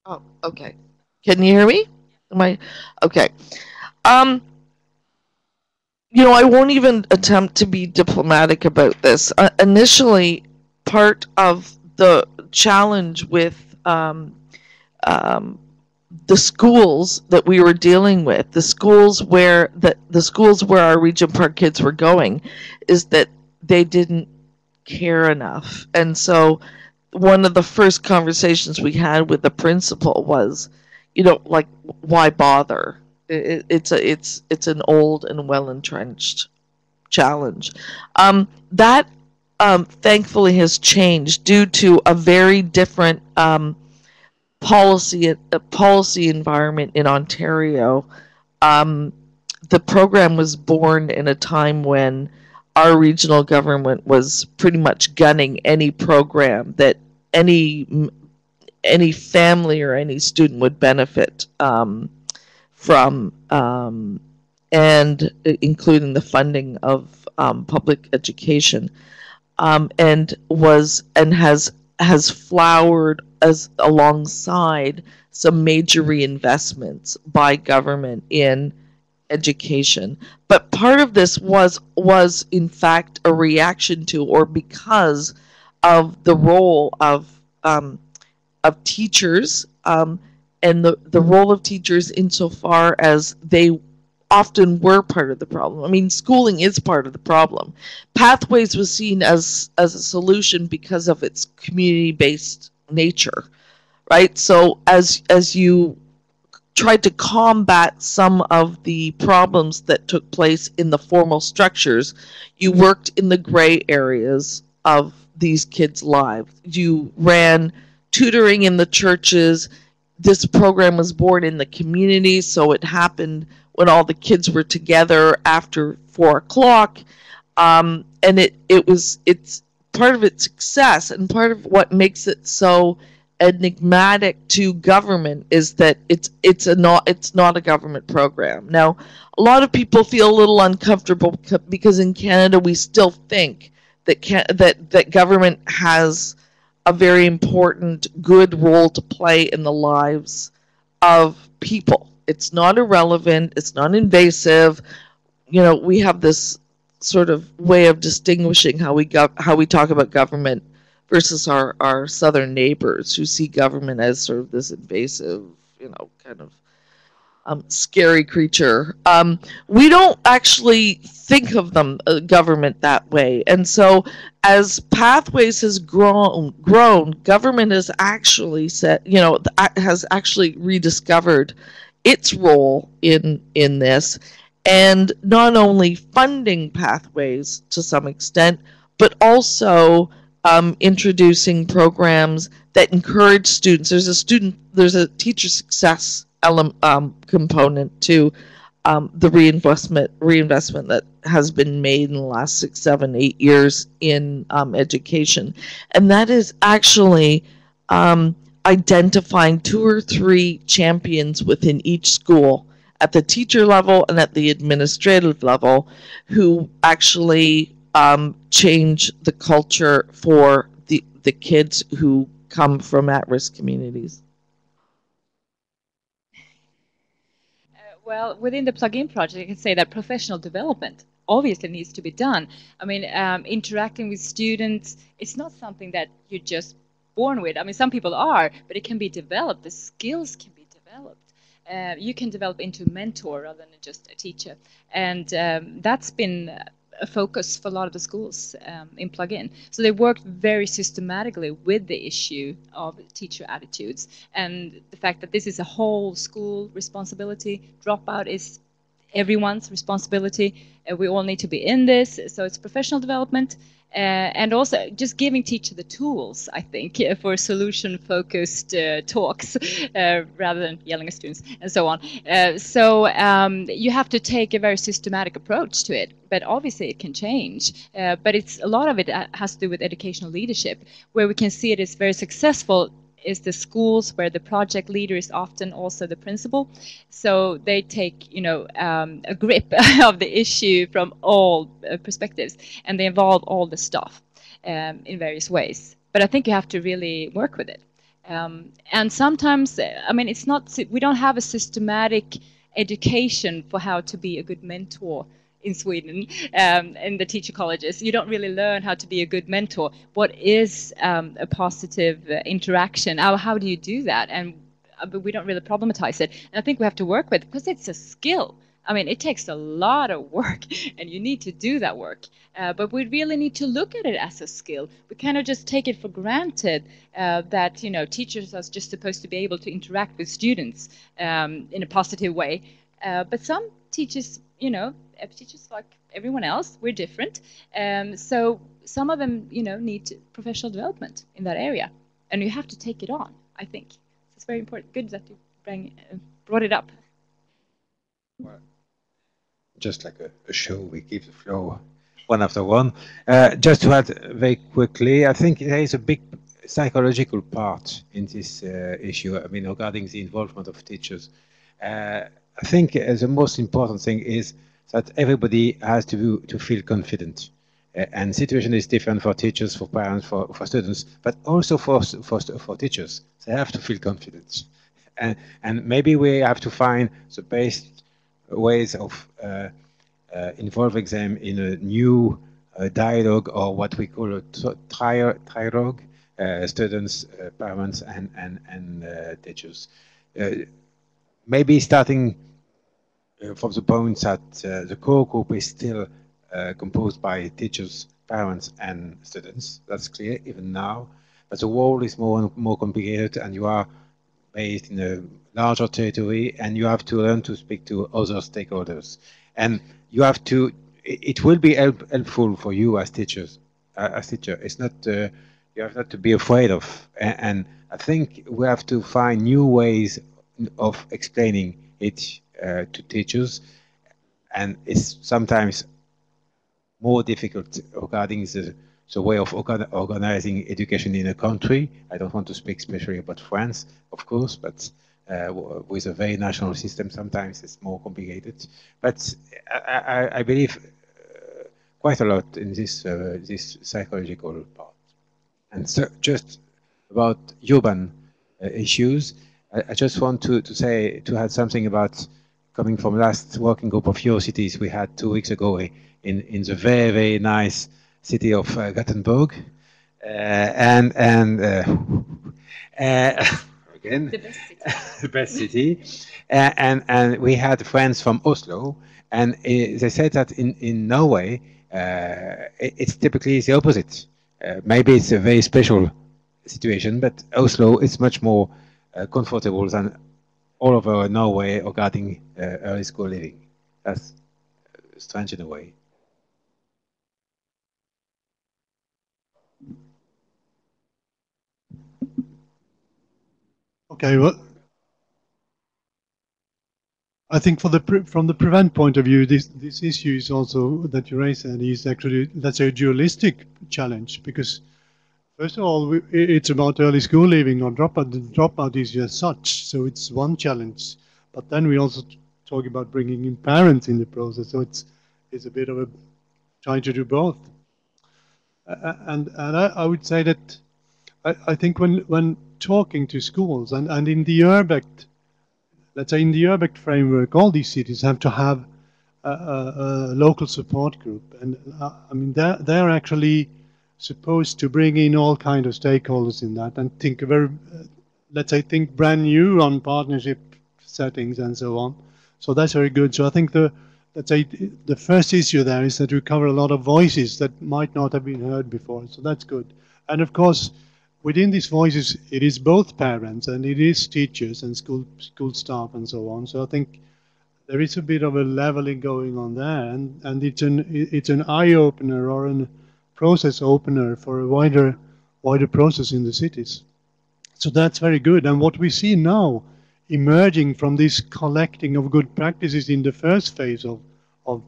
Oh, okay. Can you hear me? Am I okay? Um, I won't even attempt to be diplomatic about this. Initially, part of the challenge with the schools that we were dealing with, the schools where our Regent Park kids were going, is that they didn't care enough, and so one of the first conversations we had with the principal was, like, why bother? It's an old and well entrenched challenge. That thankfully has changed due to a very different policy environment in Ontario. The program was born in a time when our regional government was pretty much gunning any program that any family or any student would benefit from, and including the funding of public education, and has flowered as alongside some major reinvestments by government in education. But part of this was in fact a reaction to, or because of, the role of teachers, and the role of teachers insofar as they often were part of the problem. I mean, schooling is part of the problem. Pathways was seen as a solution because of its community-based nature, right? So as you tried to combat some of the problems that took place in the formal structures, you worked in the gray areas of these kids' lives. You ran tutoring in the churches. This program was born in the community, so it happened when all the kids were together after 4 o'clock. And it's part of its success, and part of what makes it so enigmatic to government is that it's not a government program. Now, a lot of people feel a little uncomfortable because in Canada we still think that government has a very important, good role to play in the lives of people. It's not irrelevant. It's not invasive. You know, we have this sort of way of distinguishing how we talk about government versus our southern neighbors who see government as sort of this invasive, you know, kind of scary creature. We don't actually think of them government that way, and so as Pathways has grown, government has actually has actually rediscovered its role in this, and not only funding Pathways to some extent, but also introducing programs that encourage students. There's a teacher success component to the reinvestment that has been made in the last 6, 7, 8 years in education, and that is actually identifying 2 or 3 champions within each school at the teacher level and at the administrative level who actually change the culture for the kids who come from at-risk communities. Well, within the plug-in project, I can say that professional development obviously needs to be done. I mean, interacting with students, it's not something that you're just born with. I mean, some people are, but it can be developed. The skills can be developed. You can develop into a mentor rather than just a teacher. And that's been a focus for a lot of the schools in plug-in. So they worked very systematically with the issue of teacher attitudes and the fact that this is a whole school responsibility. Dropout is everyone's responsibility. We all need to be in this. So it's professional development. And also just giving teacher the tools, I think, for solution-focused talks rather than yelling at students and so on. So you have to take a very systematic approach to it, but obviously it can change. But a lot of it has to do with educational leadership, where we can see it is very successful is the schools where the project leader is often also the principal. So they take, a grip of the issue from all perspectives, and they involve all the staff in various ways. But I think you have to really work with it. And sometimes, I mean, we don't have a systematic education for how to be a good mentor in Sweden, in the teacher colleges. You don't really learn how to be a good mentor. What is a positive interaction? How do you do that? And but we don't really problematize it. And I think we have to work with it because it's a skill. I mean, it takes a lot of work, and you need to do that work. But we really need to look at it as a skill. We kind of just take it for granted that teachers are just supposed to be able to interact with students in a positive way. But some teachers, teachers like everyone else, we're different. So some of them, need professional development in that area, and you have to take it on. I think it's very important. Good that you brought it up. Well, just like a show, we keep the flow one after one. Just to add very quickly, I think there is a big psychological part in this issue. I mean, regarding the involvement of teachers. I think the most important thing is that everybody has to feel confident. And the situation is different for teachers, for parents, for students, but also for teachers. They have to feel confident. And maybe we have to find the best ways of involving them in a new dialogue, or what we call a trialogue, students, parents, and teachers. Maybe starting from the point that the core group is still composed by teachers, parents, and students. That's clear even now. But the world is more and more complicated, and you are based in a larger territory, and you have to learn to speak to other stakeholders. And you have to. It will be helpful for you as teachers. As teacher, it's not. You have not to be afraid of. And I think we have to find new ways of explaining it to teachers, and it's sometimes more difficult regarding the way of organizing education in a country. I don't want to speak especially about France, of course, but with a very national system, sometimes it's more complicated. But I believe quite a lot in this this psychological part. And so just about urban issues, I just want to add something about coming from last working group of Eurocities we had 2 weeks ago in the very, very nice city of Gothenburg. Again, The best city. the best city. And we had friends from Oslo, and they said that in Norway, it's typically the opposite. Maybe it's a very special situation, but Oslo is much more comfortable than all over Norway regarding early school living. That's strange in a way. Okay, well, I think from the prevent point of view, this issue is also that you raised, and is actually, that's a dualistic challenge, because first of all, it's about early school leaving or dropout. The dropout is as such, so it's one challenge. But then we also talk about bringing in parents in the process, so it's a bit of a trying to do both. And I would say that I think when talking to schools and in the URBECT, let's say in the URBECT framework, all these cities have to have a local support group, and I mean they're actually supposed to bring in all kind of stakeholders in that and think very, let's say, think brand new on partnership settings and so on. So that's very good. So I think let's say the first issue there is that we cover a lot of voices that might not have been heard before. So that's good. And of course, within these voices, it is both parents and it is teachers and school staff and so on. So I think there is a bit of a leveling going on there, and it's an eye opener or a process opener for a wider process in the cities. So that's very good. And what we see now emerging from this collecting of good practices in the first phase of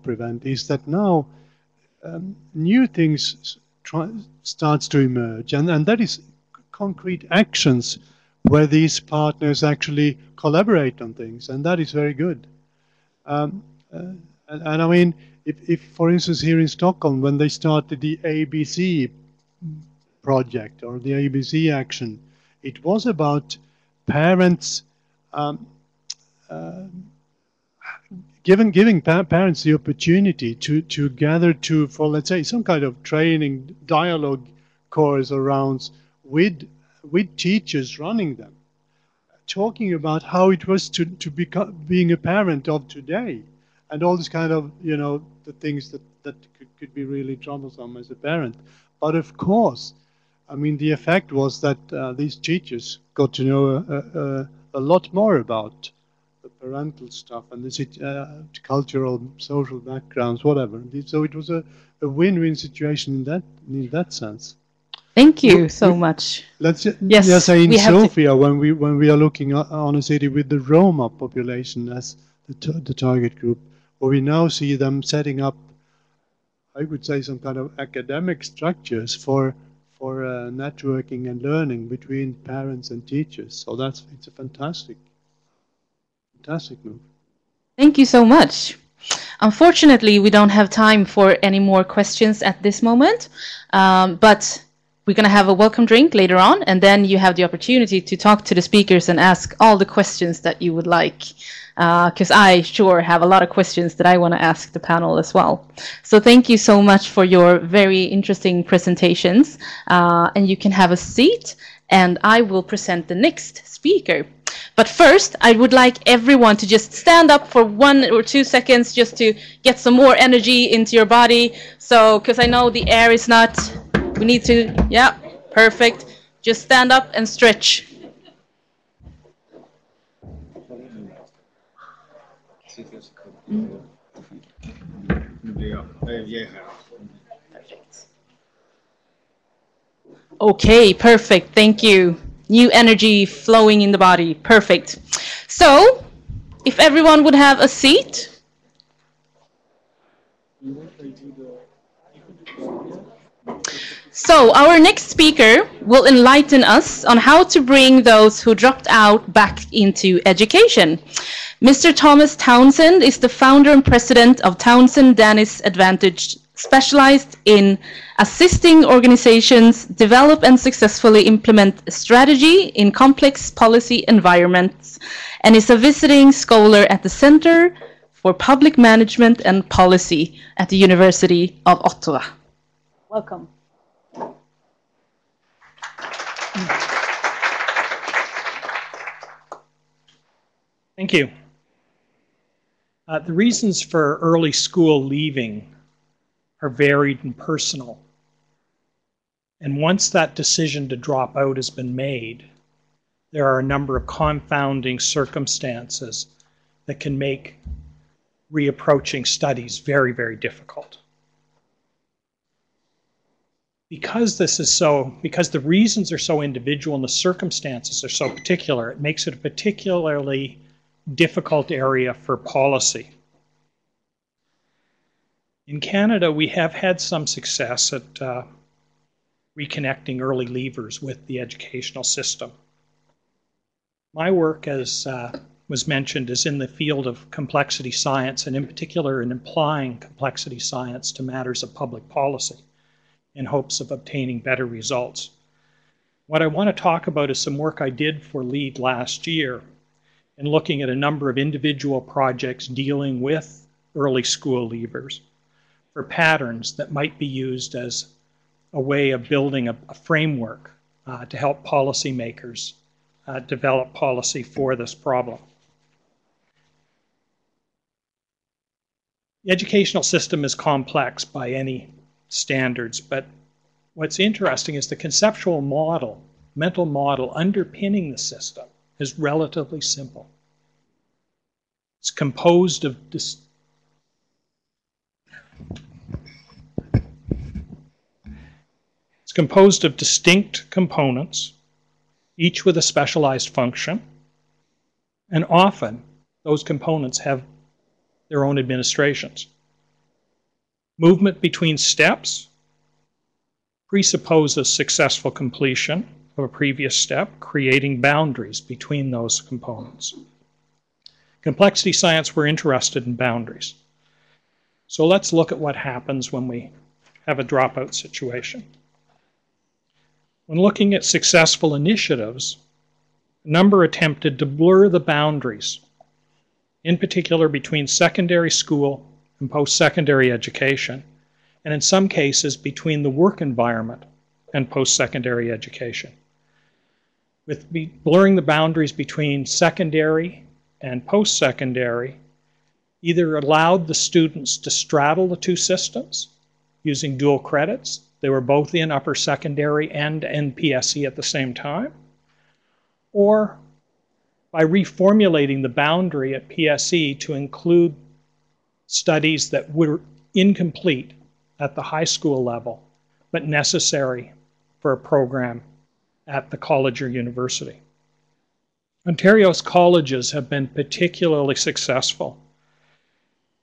Prevent is that now new things starts to emerge, and that is concrete actions where these partners actually collaborate on things, and that is very good. And I mean, if for instance here in Stockholm, when they started the ABC project or the ABC action, it was about parents giving parents the opportunity to gather for, let's say, some kind of training dialogue course around with teachers running them, talking about how it was to become being a parent of today, and all this kind of, you know, the things that could be really troublesome as a parent. But of course, I mean, the effect was that these teachers got to know a lot more about the parental stuff and the cultural, social backgrounds, whatever. So it was a win-win situation in that sense. Thank you so much. Let's Yes, just say in we have Sofia, when we are looking on a city with the Roma population as the target group, where we now see them setting up, I would say, some kind of academic structures for networking and learning between parents and teachers. So it's a fantastic move. Thank you so much. Unfortunately, we don't have time for any more questions at this moment, but we're going to have a welcome drink later on, and then you have the opportunity to talk to the speakers and ask all the questions that you would like, because I sure have a lot of questions that I want to ask the panel as well. So thank you so much for your very interesting presentations, and you can have a seat, and I will present the next speaker. But But first, I would like everyone to just stand up for 1 or 2 seconds just to get some more energy into your body. So, because I know the air is not, we need to, yeah, perfect. Just stand up and stretch. Okay, perfect. Thank you. New energy flowing in the body. Perfect. So, if everyone would have a seat. So, our next speaker will enlighten us on how to bring those who dropped out back into education. Mr. Thomas Townsend is the founder and president of Townsend Danish Advantage, specialized in assisting organizations develop and successfully implement a strategy in complex policy environments, and is a visiting scholar at the Center for Public Management and Policy at the University of Ottawa. Welcome. Thank you. The reasons for early school leaving are varied and personal. And once that decision to drop out has been made, there are a number of confounding circumstances that can make reapproaching studies very, very difficult. Because the reasons are so individual and the circumstances are so particular, it makes it a particularly difficult area for policy. In Canada, we have had some success at reconnecting early leavers with the educational system. My work, as was mentioned, is in the field of complexity science, and in particular in applying complexity science to matters of public policy in hopes of obtaining better results. What I want to talk about is some work I did for LEAD last year in looking at a number of individual projects dealing with early school leavers for patterns that might be used as a way of building a framework to help policymakers develop policy for this problem. The educational system is complex by any standards, but what's interesting is the conceptual model, mental model underpinning the system is relatively simple. It's composed of distinct components, each with a specialized function, and often those components have their own administrations. Movement between steps presupposes successful completion of a previous step, creating boundaries between those components. Complexity science, we're interested in boundaries. So let's look at what happens when we have a dropout situation. When looking at successful initiatives, a number attempted to blur the boundaries, in particular between secondary school and post-secondary education, and in some cases between the work environment and post-secondary education. With blurring the boundaries between secondary and post-secondary, either allowed the students to straddle the two systems using dual credits. They were both in upper secondary and NPSE at the same time, or by reformulating the boundary at PSE to include studies that were incomplete at the high school level, but necessary for a program at the college or university. Ontario's colleges have been particularly successful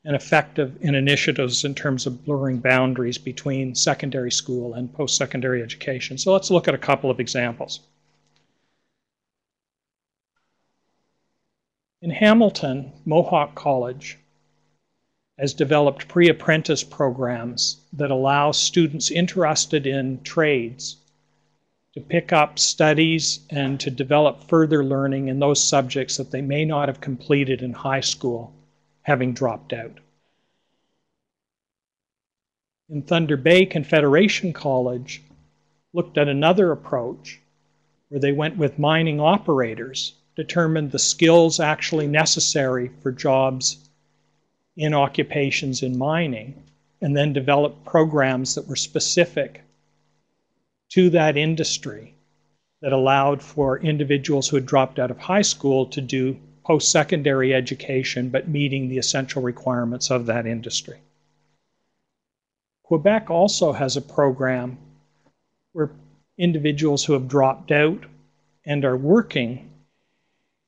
and effective in initiatives in terms of blurring boundaries between secondary school and post-secondary education. So let's look at a couple of examples. In Hamilton, Mohawk College has developed pre-apprentice programs that allow students interested in trades to pick up studies and to develop further learning in those subjects that they may not have completed in high school, having dropped out. In Thunder Bay, Confederation College looked at another approach where they went with mining operators determined the skills actually necessary for jobs in occupations in mining, and then developed programs that were specific to that industry that allowed for individuals who had dropped out of high school to do post-secondary education, but meeting the essential requirements of that industry. Quebec also has a program where individuals who have dropped out and are working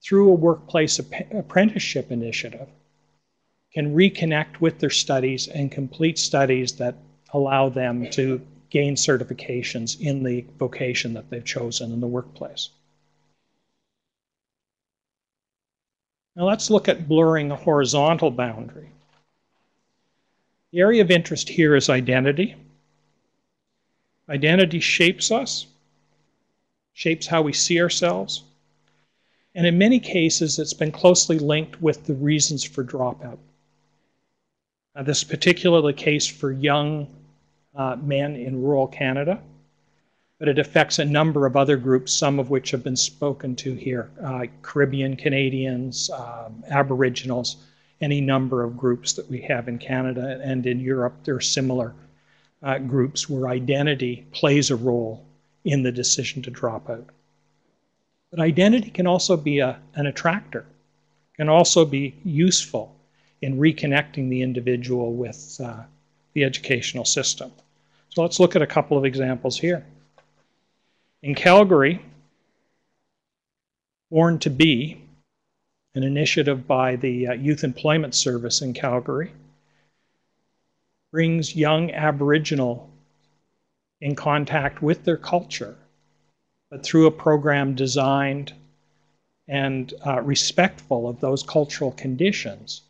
through a workplace apprenticeship initiative can reconnect with their studies and complete studies that allow them to gain certifications in the vocation that they've chosen in the workplace. Now let's look at blurring a horizontal boundary. The area of interest here is identity. Identity shapes us, shapes how we see ourselves, and in many cases it's been closely linked with the reasons for dropout. This is particularly the case for young men in rural Canada, but it affects a number of other groups, some of which have been spoken to here. Caribbean Canadians, Aboriginals, any number of groups that we have in Canada and in Europe. There are similar groups where identity plays a role in the decision to drop out. But identity can also be an attractor, can also be useful in reconnecting the individual with the educational system. So let's look at a couple of examples here. In Calgary, Born to Be, an initiative by the Youth Employment Service in Calgary, brings young Aboriginal in contact with their culture, but through a program designed and respectful of those cultural conditions,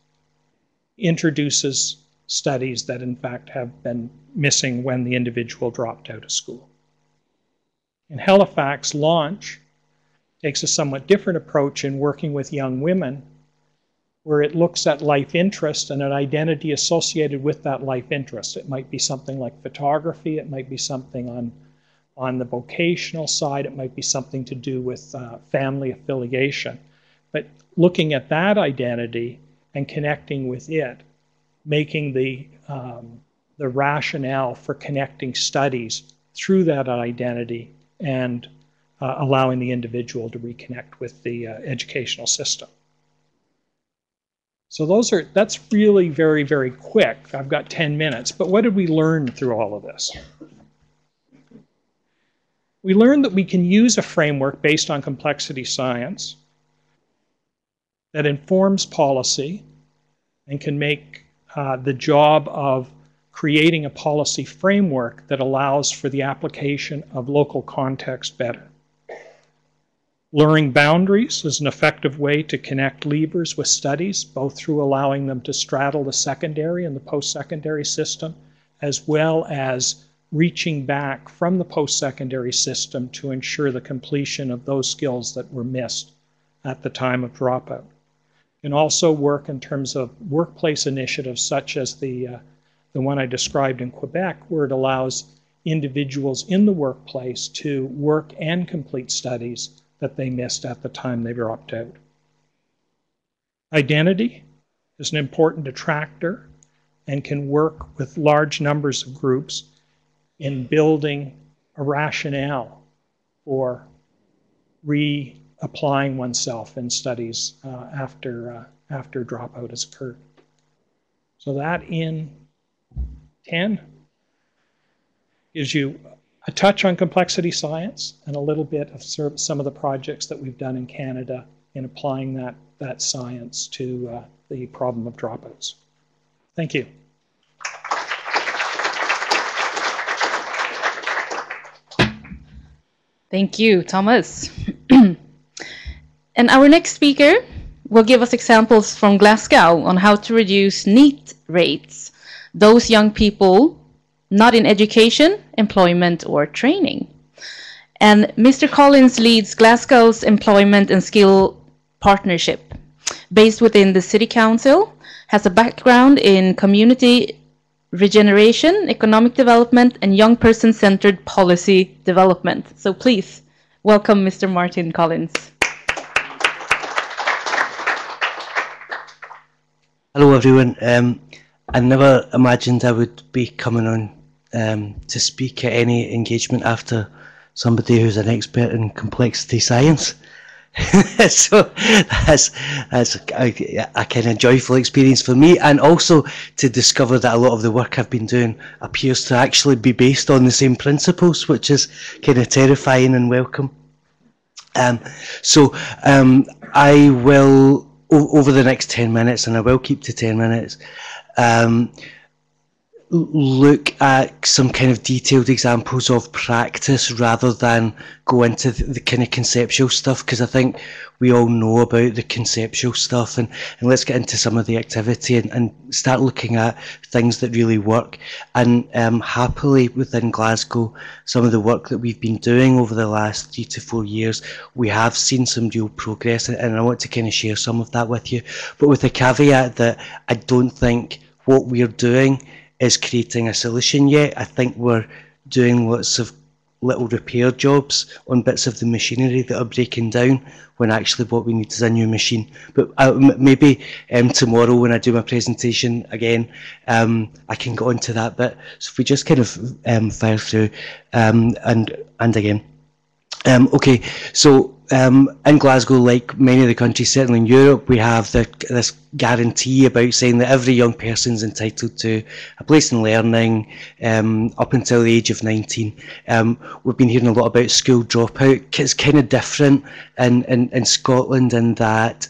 introduces studies that in fact have been missing when the individual dropped out of school. In Halifax, Launch takes a somewhat different approach in working with young women, where it looks at life interest and an identity associated with that life interest. It might be something like photography, it might be something on the vocational side, it might be something to do with family affiliation. But looking at that identity and connecting with it, making the rationale for connecting studies through that identity and allowing the individual to reconnect with the educational system. So that's really very, very quick. I've got 10 minutes, but what did we learn through all of this? We learned that we can use a framework based on complexity science that informs policy and can make the job of creating a policy framework that allows for the application of local context better. Blurring boundaries is an effective way to connect leavers with studies, both through allowing them to straddle the secondary and the post-secondary system, as well as reaching back from the post-secondary system to ensure the completion of those skills that were missed at the time of dropout. It can also work in terms of workplace initiatives such as the one I described in Quebec, where it allows individuals in the workplace to work and complete studies that they missed at the time they dropped out. Identity is an important attractor and can work with large numbers of groups in building a rationale for reapplying oneself in studies after dropout has occurred. So that in 10 gives you a touch on complexity science and a little bit of some of the projects that we've done in Canada in applying that science to the problem of dropouts. Thank you. Thank you, Thomas. And our next speaker will give us examples from Glasgow on how to reduce NEET rates, those young people not in education, employment, or training. And Mr. Collins leads Glasgow's Employment and Skill Partnership, based within the City Council, has a background in community regeneration, economic development, and young person-centered policy development. So please, welcome Mr. Martin Collins. Hello everyone. I never imagined I would be coming on to speak at any engagement after somebody who's an expert in complexity science. So that's a kind of joyful experience for me, and also to discover that a lot of the work I've been doing appears to actually be based on the same principles, which is kind of terrifying and welcome. I will, over the next 10 minutes, and I will keep to 10 minutes, look at some kind of detailed examples of practice rather than go into the kind of conceptual stuff, because I think we all know about the conceptual stuff, and let's get into some of the activity and start looking at things that really work. And happily within Glasgow, some of the work that we've been doing over the last 3 to 4 years, we have seen some real progress, and I want to kind of share some of that with you, but with the caveat that I don't think what we're doing is creating a solution yet. I think we're doing lots of little repair jobs on bits of the machinery that are breaking down, when actually what we need is a new machine. But maybe tomorrow when I do my presentation again, I can go into that bit. So if we just kind of fire through and again. Okay, so in Glasgow, like many of the countries, certainly in Europe, we have this guarantee about saying that every young person is entitled to a place in learning up until the age of 19. We've been hearing a lot about school dropout. It's kind of different in Scotland in that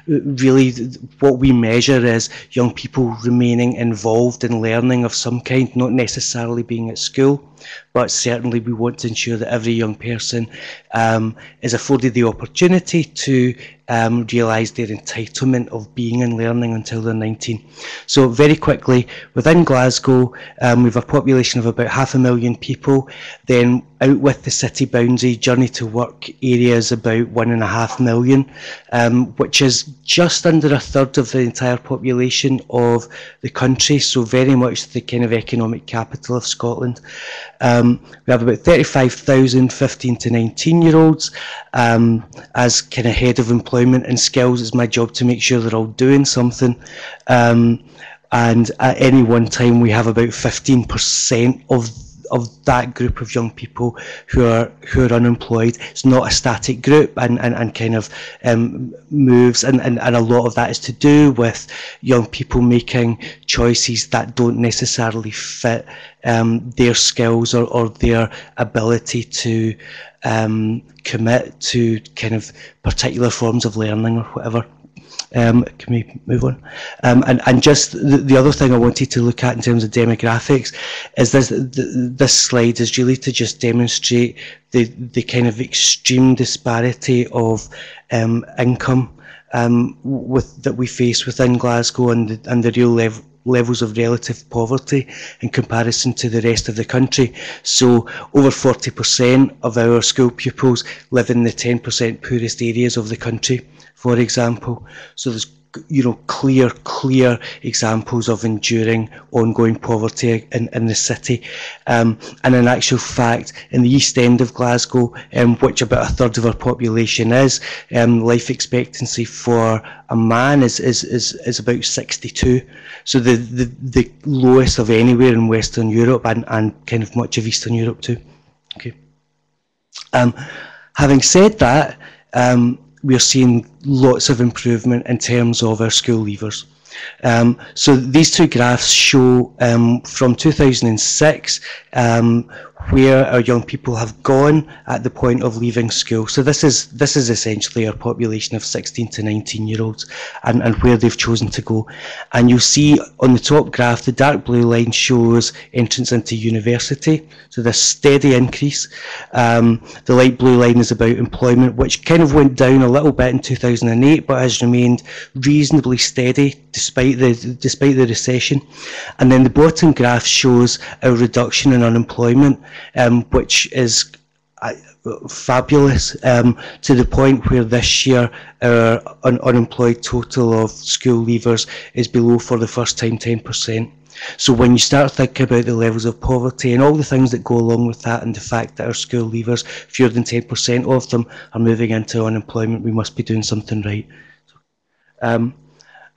really what we measure is young people remaining involved in learning of some kind, not necessarily being at school, but certainly we want to ensure that every young person is afforded the opportunity to realise their entitlement of being in learning until they're 19. So very quickly, within Glasgow, we have a population of about 500,000 people. Then out with the city boundary, journey to work areas about 1.5 million, which is just under a third of the entire population of the country, so very much the kind of economic capital of Scotland. We have about 35,000 15 to 19-year-olds. As kind of head of employment and skills, it's my job to make sure they're all doing something. And at any one time, we have about 15% of that group of young people who are unemployed. It's not a static group, and kind of moves, and a lot of that is to do with young people making choices that don't necessarily fit their skills or their ability to commit to kind of particular forms of learning or whatever. Can we move on? And just the other thing I wanted to look at in terms of demographics is this slide is really to just demonstrate the kind of extreme disparity of income that we face within Glasgow, and the real levels of relative poverty in comparison to the rest of the country. So over 40% of our school pupils live in the 10% poorest areas of the country, for example. So there's clear examples of enduring ongoing poverty in the city. And in actual fact, in the East End of Glasgow, which about a third of our population is, life expectancy for a man is about 62. So the lowest of anywhere in Western Europe, and kind of much of Eastern Europe too. Okay. Having said that, we are seeing lots of improvement in terms of our school leavers. So these two graphs show from 2006 where our young people have gone at the point of leaving school. So this is essentially our population of 16 to 19-year-olds and where they've chosen to go. And you'll see on the top graph, the dark blue line shows entrance into university. So this steady increase. The light blue line is about employment, which kind of went down a little bit in 2008, but has remained reasonably steady despite the recession. And then the bottom graph shows a reduction in unemployment, which is fabulous, to the point where this year our unemployed total of school leavers is below, for the first time, 10%. So when you start thinking about the levels of poverty and all the things that go along with that, and the fact that our school leavers, fewer than 10% of them, are moving into unemployment, we must be doing something right.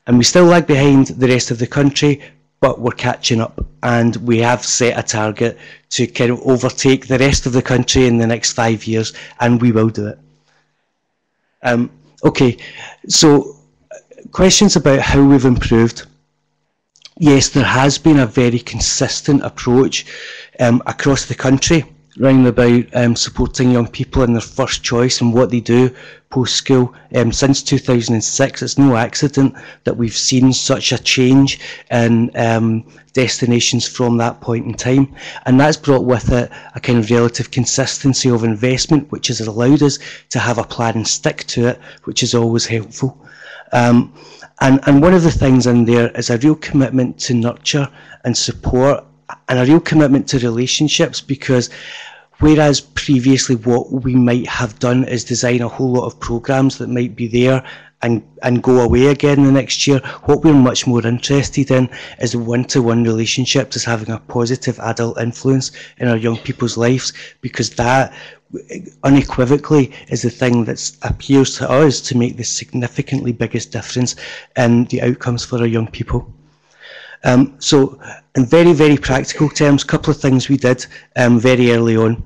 And we still lag behind the rest of the country, but we're catching up, and we have set a target to kind of overtake the rest of the country in the next 5 years, and we will do it. Okay, so questions about how we've improved. Yes, there has been a very consistent approach across the country round about supporting young people in their first choice and what they do post-school. Since 2006, it's no accident that we've seen such a change in destinations from that point in time, and that's brought with it a kind of relative consistency of investment, which has allowed us to have a plan and stick to it, which is always helpful. And one of the things in there is a real commitment to nurture and support, and a real commitment to relationships, because whereas previously what we might have done is design a whole lot of programs that might be there and go away again the next year, what we're much more interested in is one-to-one relationships, is having a positive adult influence in our young people's lives, because that unequivocally is the thing that appears to us to make the significantly biggest difference in the outcomes for our young people. So in very, very practical terms, a couple of things we did very early on.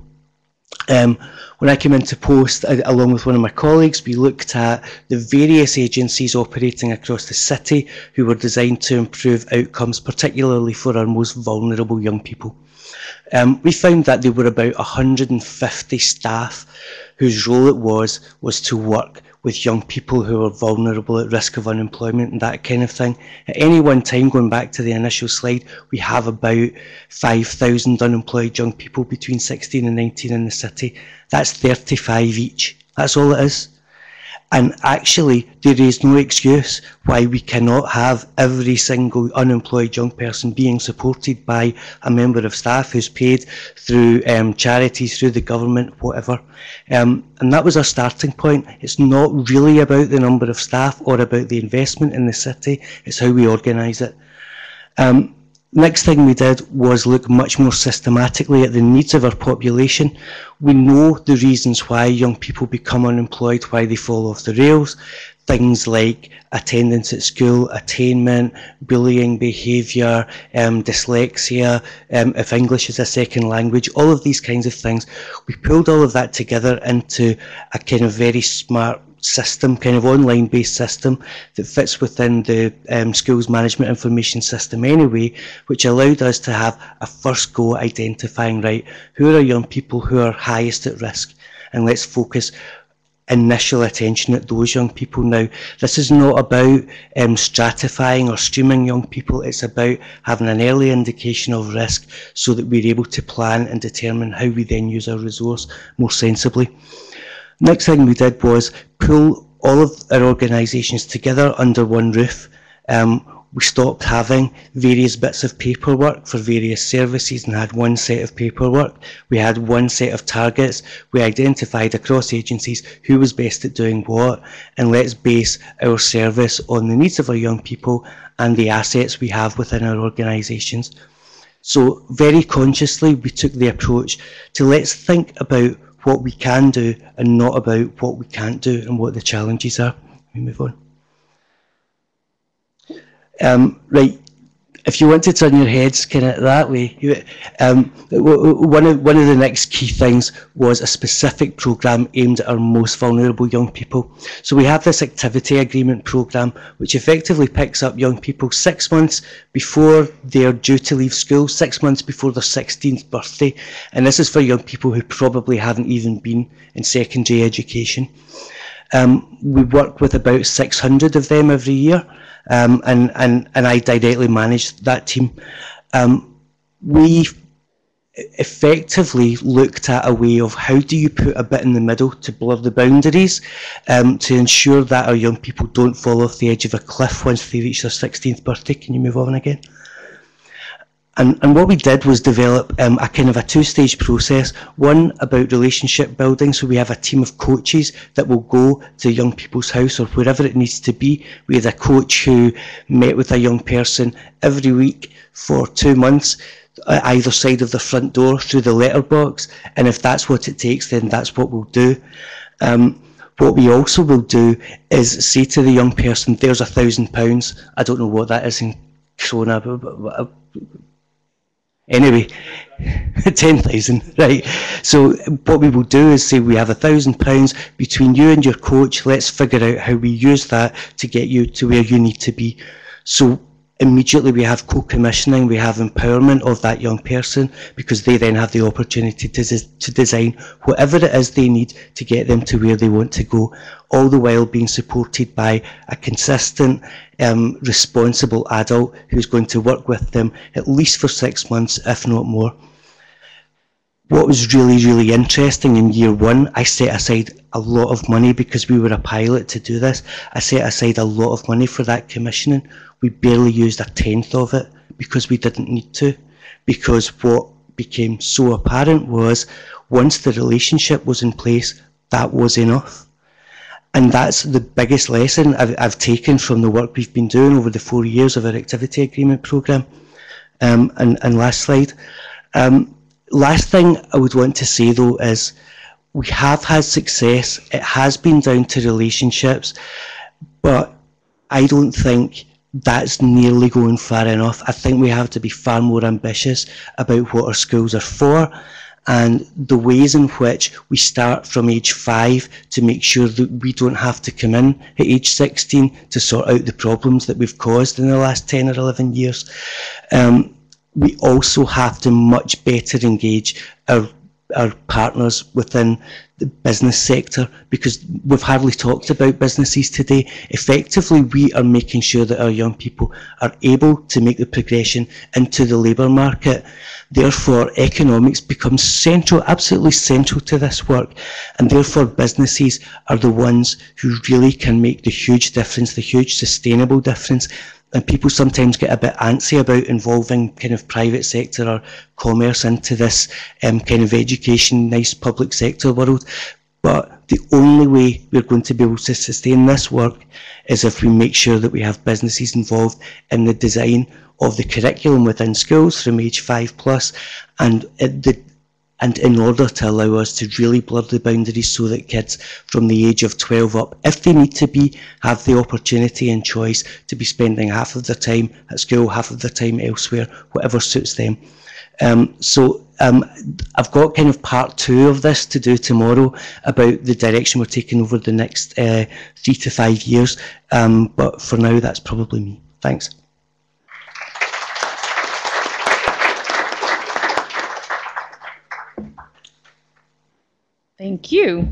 When I came into post, along with one of my colleagues, we looked at the various agencies operating across the city who were designed to improve outcomes, particularly for our most vulnerable young people. We found that there were about 150 staff whose role it was to work with young people who are vulnerable, at risk of unemployment and that kind of thing. At any one time, going back to the initial slide, we have about 5,000 unemployed young people between 16 and 19 in the city. That's 35 each. That's all it is. And actually, there is no excuse why we cannot have every single unemployed young person being supported by a member of staff who's paid through charities, through the government, whatever. And that was our starting point. It's not really about the number of staff or about the investment in the city, it's how we organise it. Next thing we did was look much more systematically at the needs of our population. We know the reasons why young people become unemployed, why they fall off the rails. Things like attendance at school, attainment, bullying behaviour, dyslexia, if English is a second language, all of these kinds of things. We pulled all of that together into a kind of very smart system, kind of online based system that fits within the schools management information system anyway, which allowed us to have a first go at identifying, right, who are young people who are highest at risk, and let's focus initial attention at those young people. Now, this is not about stratifying or streaming young people, it's about having an early indication of risk so that we're able to plan and determine how we then use our resource more sensibly. Next thing we did was pull all of our organisations together under one roof. We stopped having various bits of paperwork for various services and had one set of paperwork. We had one set of targets. We identified across agencies who was best at doing what, and let's base our service on the needs of our young people and the assets we have within our organisations. So very consciously we took the approach to let's think about what we can do and not about what we can't do and what the challenges are. We move on. Right, if you want to turn your heads kind of that way, one of the next key things was a specific programme aimed at our most vulnerable young people. So we have this activity agreement programme which effectively picks up young people 6 months before they're due to leave school, 6 months before their 16th birthday, and this is for young people who probably haven't even been in secondary education. We work with about 600 of them every year. And I directly managed that team. We effectively looked at a way of how do you put a bit in the middle to blur the boundaries, to ensure that our young people don't fall off the edge of a cliff once they reach their 16th birthday. Can you move on again? And what we did was develop a kind of a two-stage process, one about relationship building. So we have a team of coaches that will go to young people's house or wherever it needs to be. We had a coach who met with a young person every week for 2 months, either side of the front door through the letterbox. And if that's what it takes, then that's what we'll do. What we also will do is say to the young person, there's £1,000. I don't know what that is in krona, but anyway, 10,000, right? So what we will do is say we have £1,000 between you and your coach. Let's figure out how we use that to get you to where you need to be. So immediately we have co-commissioning, we have empowerment of that young person, because they then have the opportunity to design whatever it is they need to get them to where they want to go, all the while being supported by a consistent, responsible adult who's going to work with them at least for 6 months, if not more. What was really, really interesting in year one, I set aside a lot of money because we were a pilot to do this. I set aside a lot of money for that commissioning. We barely used 1/10 of it because we didn't need to. Because what became so apparent was once the relationship was in place, that was enough. And that's the biggest lesson I've taken from the work we've been doing over the 4 years of our activity agreement programme. And last slide. Last thing I would want to say though is we have had success. It has been down to relationships, but I don't think that's nearly going far enough. I think we have to be far more ambitious about what our schools are for and the ways in which we start from age 5 to make sure that we don't have to come in at age 16 to sort out the problems that we've caused in the last 10 or 11 years. We also have to much better engage our partners within the business sector, because we've hardly talked about businesses today. Effectively, we are making sure that our young people are able to make the progression into the labour market. Therefore, economics becomes central, absolutely central to this work, and therefore businesses are the ones who really can make the huge difference, the huge sustainable difference. And people sometimes get a bit antsy about involving kind of private sector or commerce into this kind of education, nice public sector world. But the only way we're going to be able to sustain this work is if we make sure that we have businesses involved in the design of the curriculum within schools from age 5+, and in order to allow us to really blur the boundaries so that kids from the age of 12 up, if they need to be, have the opportunity and choice to be spending half of their time at school, half of their time elsewhere, whatever suits them. I've got kind of part 2 of this to do tomorrow about the direction we're taking over the next 3 to 5 years, but for now that's probably me. Thanks. Thank you.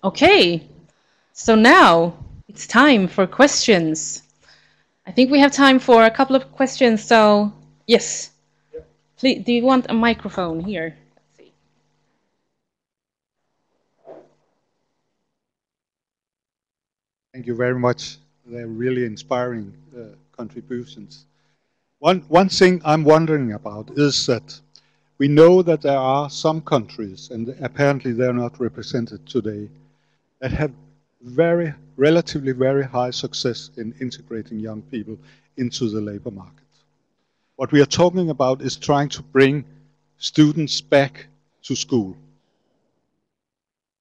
Okay, so now it's time for questions. I think we have time for a couple of questions, so yes. Please, do you want a microphone here? Let's see. Thank you very much. They're really inspiring contributions. One thing I'm wondering about is that we know that there are some countries, and apparently they're not represented today, that have relatively very high success in integrating young people into the labor market. What we are talking about is trying to bring students back to school.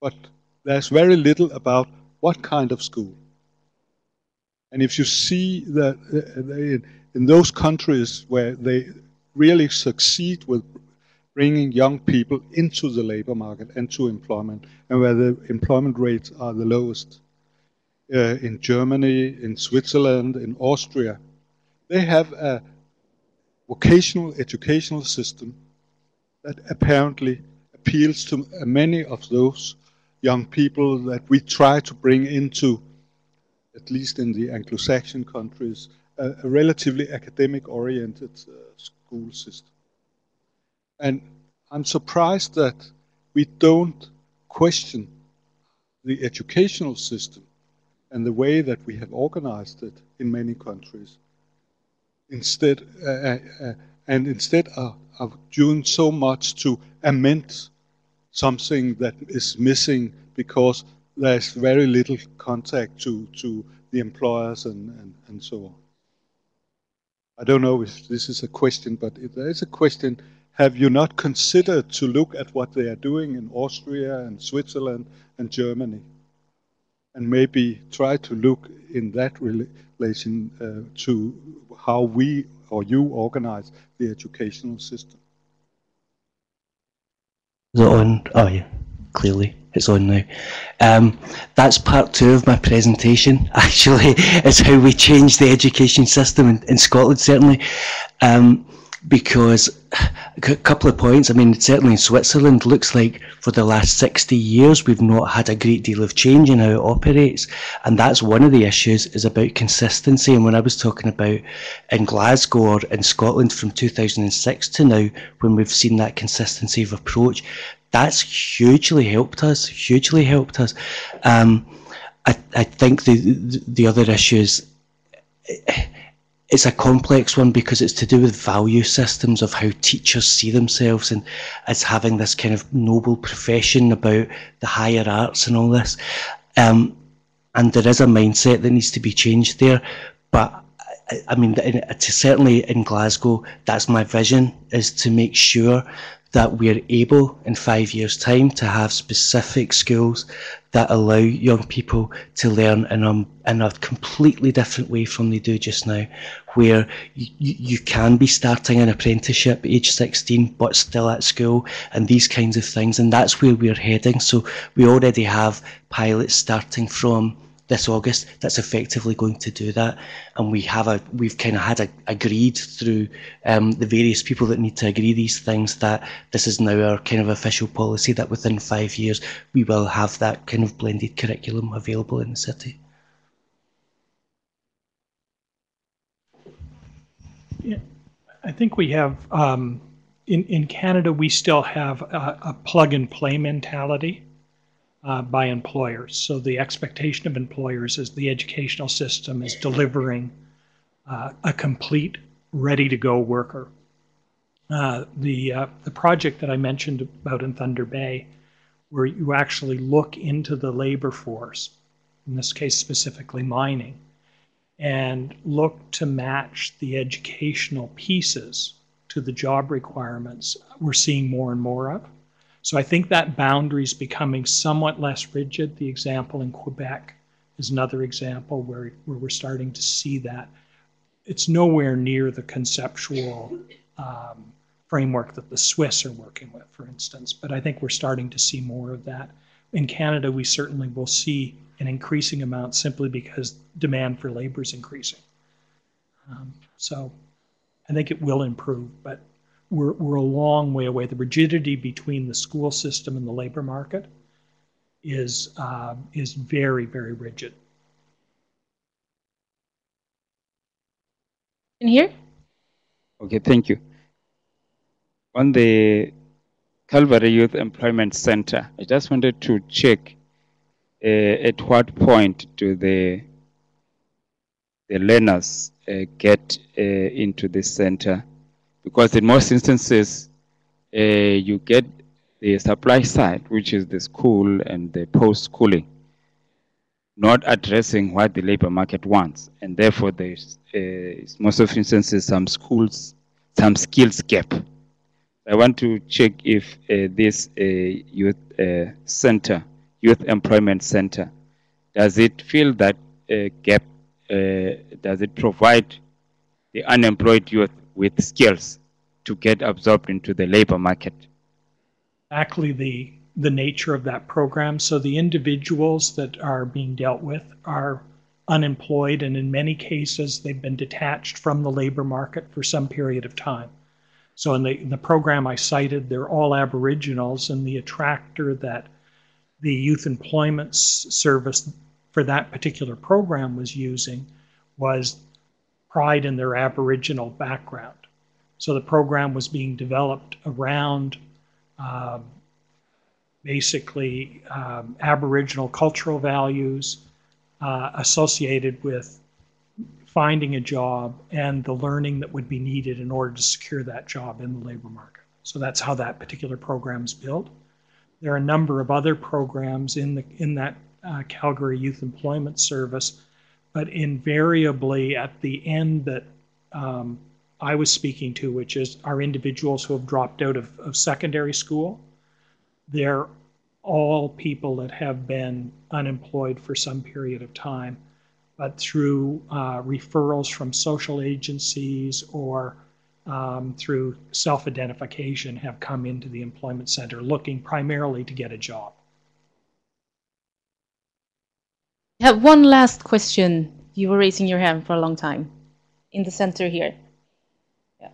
But there's very little about what kind of school. And if you see that in those countries where they really succeed with bringing young people into the labor market and to employment, and where the employment rates are the lowest, in Germany, in Switzerland, in Austria, they have a vocational educational system that apparently appeals to many of those young people that we try to bring into, at least in the Anglo-Saxon countries, a relatively academic-oriented school system. And I'm surprised that we don't question the educational system and the way that we have organized it in many countries. Instead, instead of doing so much to amend something that is missing because there's very little contact to the employers and so on. I don't know if this is a question, but if there is a question, have you not considered to look at what they are doing in Austria and Switzerland and Germany? and maybe try to look in that relation to how we or you organize the educational system. Is it on? Oh yeah, clearly it's on now. That's part 2 of my presentation, actually. It's how we change the education system in Scotland, certainly. Because a couple of points, I mean, certainly in Switzerland, looks like for the last 60 years we've not had a great deal of change in how it operates, and that's one of the issues, is about consistency. And when I was talking about in Glasgow or in Scotland from 2006 to now, when we've seen that consistency of approach, that's hugely helped us, hugely helped us. I think the other issues, it's a complex one because it's to do with value systems of how teachers see themselves and as having this kind of noble profession about the higher arts and all this. And there is a mindset that needs to be changed there. But I mean, certainly in Glasgow, that's my vision, is to make sure that we're able in 5 years' time to have specific schools that allow young people to learn in a completely different way from they do just now, where you can be starting an apprenticeship age 16 but still at school and these kinds of things, and that's where we're heading. So we already have pilots starting from this August that's effectively going to do that, and we've kind of had agreed through the various people that need to agree these things that this is now our kind of official policy, that within 5 years we will have that kind of blended curriculum available in the city. Yeah, I think we have in Canada we still have a plug and play mentality by employers. So the expectation of employers is the educational system is delivering a complete, ready-to-go worker. The project that I mentioned about in Thunder Bay, where you actually look into the labor force, in this case specifically mining, and look to match the educational pieces to the job requirements, we're seeing more and more of. So I think that boundary is becoming somewhat less rigid. The example in Quebec is another example where we're starting to see that. It's nowhere near the conceptual framework that the Swiss are working with, for instance, but I think we're starting to see more of that. In Canada, we certainly will see an increasing amount simply because demand for labor is increasing. So I think it will improve, but we're a long way away. The rigidity between the school system and the labor market is very, very rigid. In here? Okay, thank you. On the Calvary Youth Employment Center, I just wanted to check at what point do the learners get into this center? Because in most instances, you get the supply side, which is the school and the post-schooling, not addressing what the labor market wants. And therefore, there's most of instances some skills gap. I want to check if this youth center, youth employment center, does it fill that gap? Does it provide the unemployed youth with skills to get absorbed into the labor market? Exactly the nature of that program. So the individuals that are being dealt with are unemployed, and in many cases they've been detached from the labor market for some period of time. So in the program I cited, they're all Aboriginals, and the attractor that the Youth Employment Service for that particular program was using was pride in their Aboriginal background. So the program was being developed around basically Aboriginal cultural values associated with finding a job and the learning that would be needed in order to secure that job in the labor market. So that's how that particular program is built. There are a number of other programs in that Calgary Youth Employment Service, but invariably at the end that I was speaking to, which is our individuals who have dropped out of secondary school, they're all people that have been unemployed for some period of time, but through referrals from social agencies or through self-identification have come into the employment center looking primarily to get a job. I have one last question. You were raising your hand for a long time. In the center here. Yeah.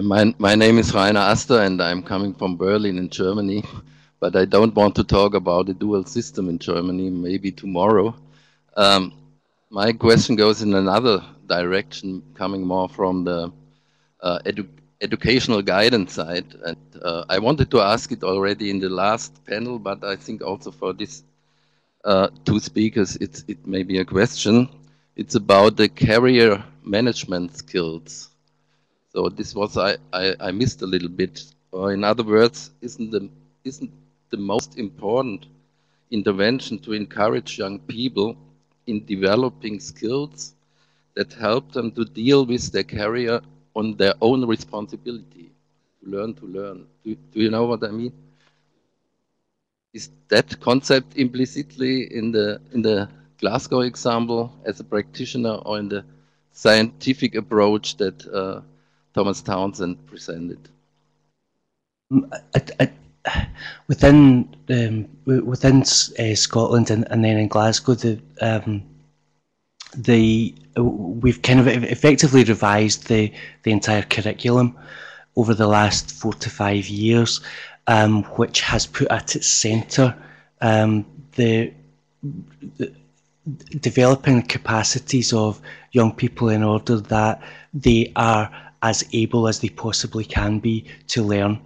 My name is Rainer Aster, and I'm coming from Berlin in Germany. But I don't want to talk about the dual system in Germany, maybe tomorrow. My question goes in another direction, coming more from the educational guidance side. And I wanted to ask it already in the last panel, but I think also for these two speakers, it may be a question. It's about the career management skills. So this was I missed a little bit. Or in other words, isn't the most important intervention to encourage young people in developing skills that help them to deal with their career on their own responsibility, to learn. Do you know what I mean? Is that concept implicitly in the Glasgow example as a practitioner, or in the scientific approach that Thomas Townsend presented? Within Scotland and then in Glasgow, we've kind of effectively revised the entire curriculum over the last 4 to 5 years, which has put at its centre the developing capacities of young people in order that they are as able as they possibly can be to learn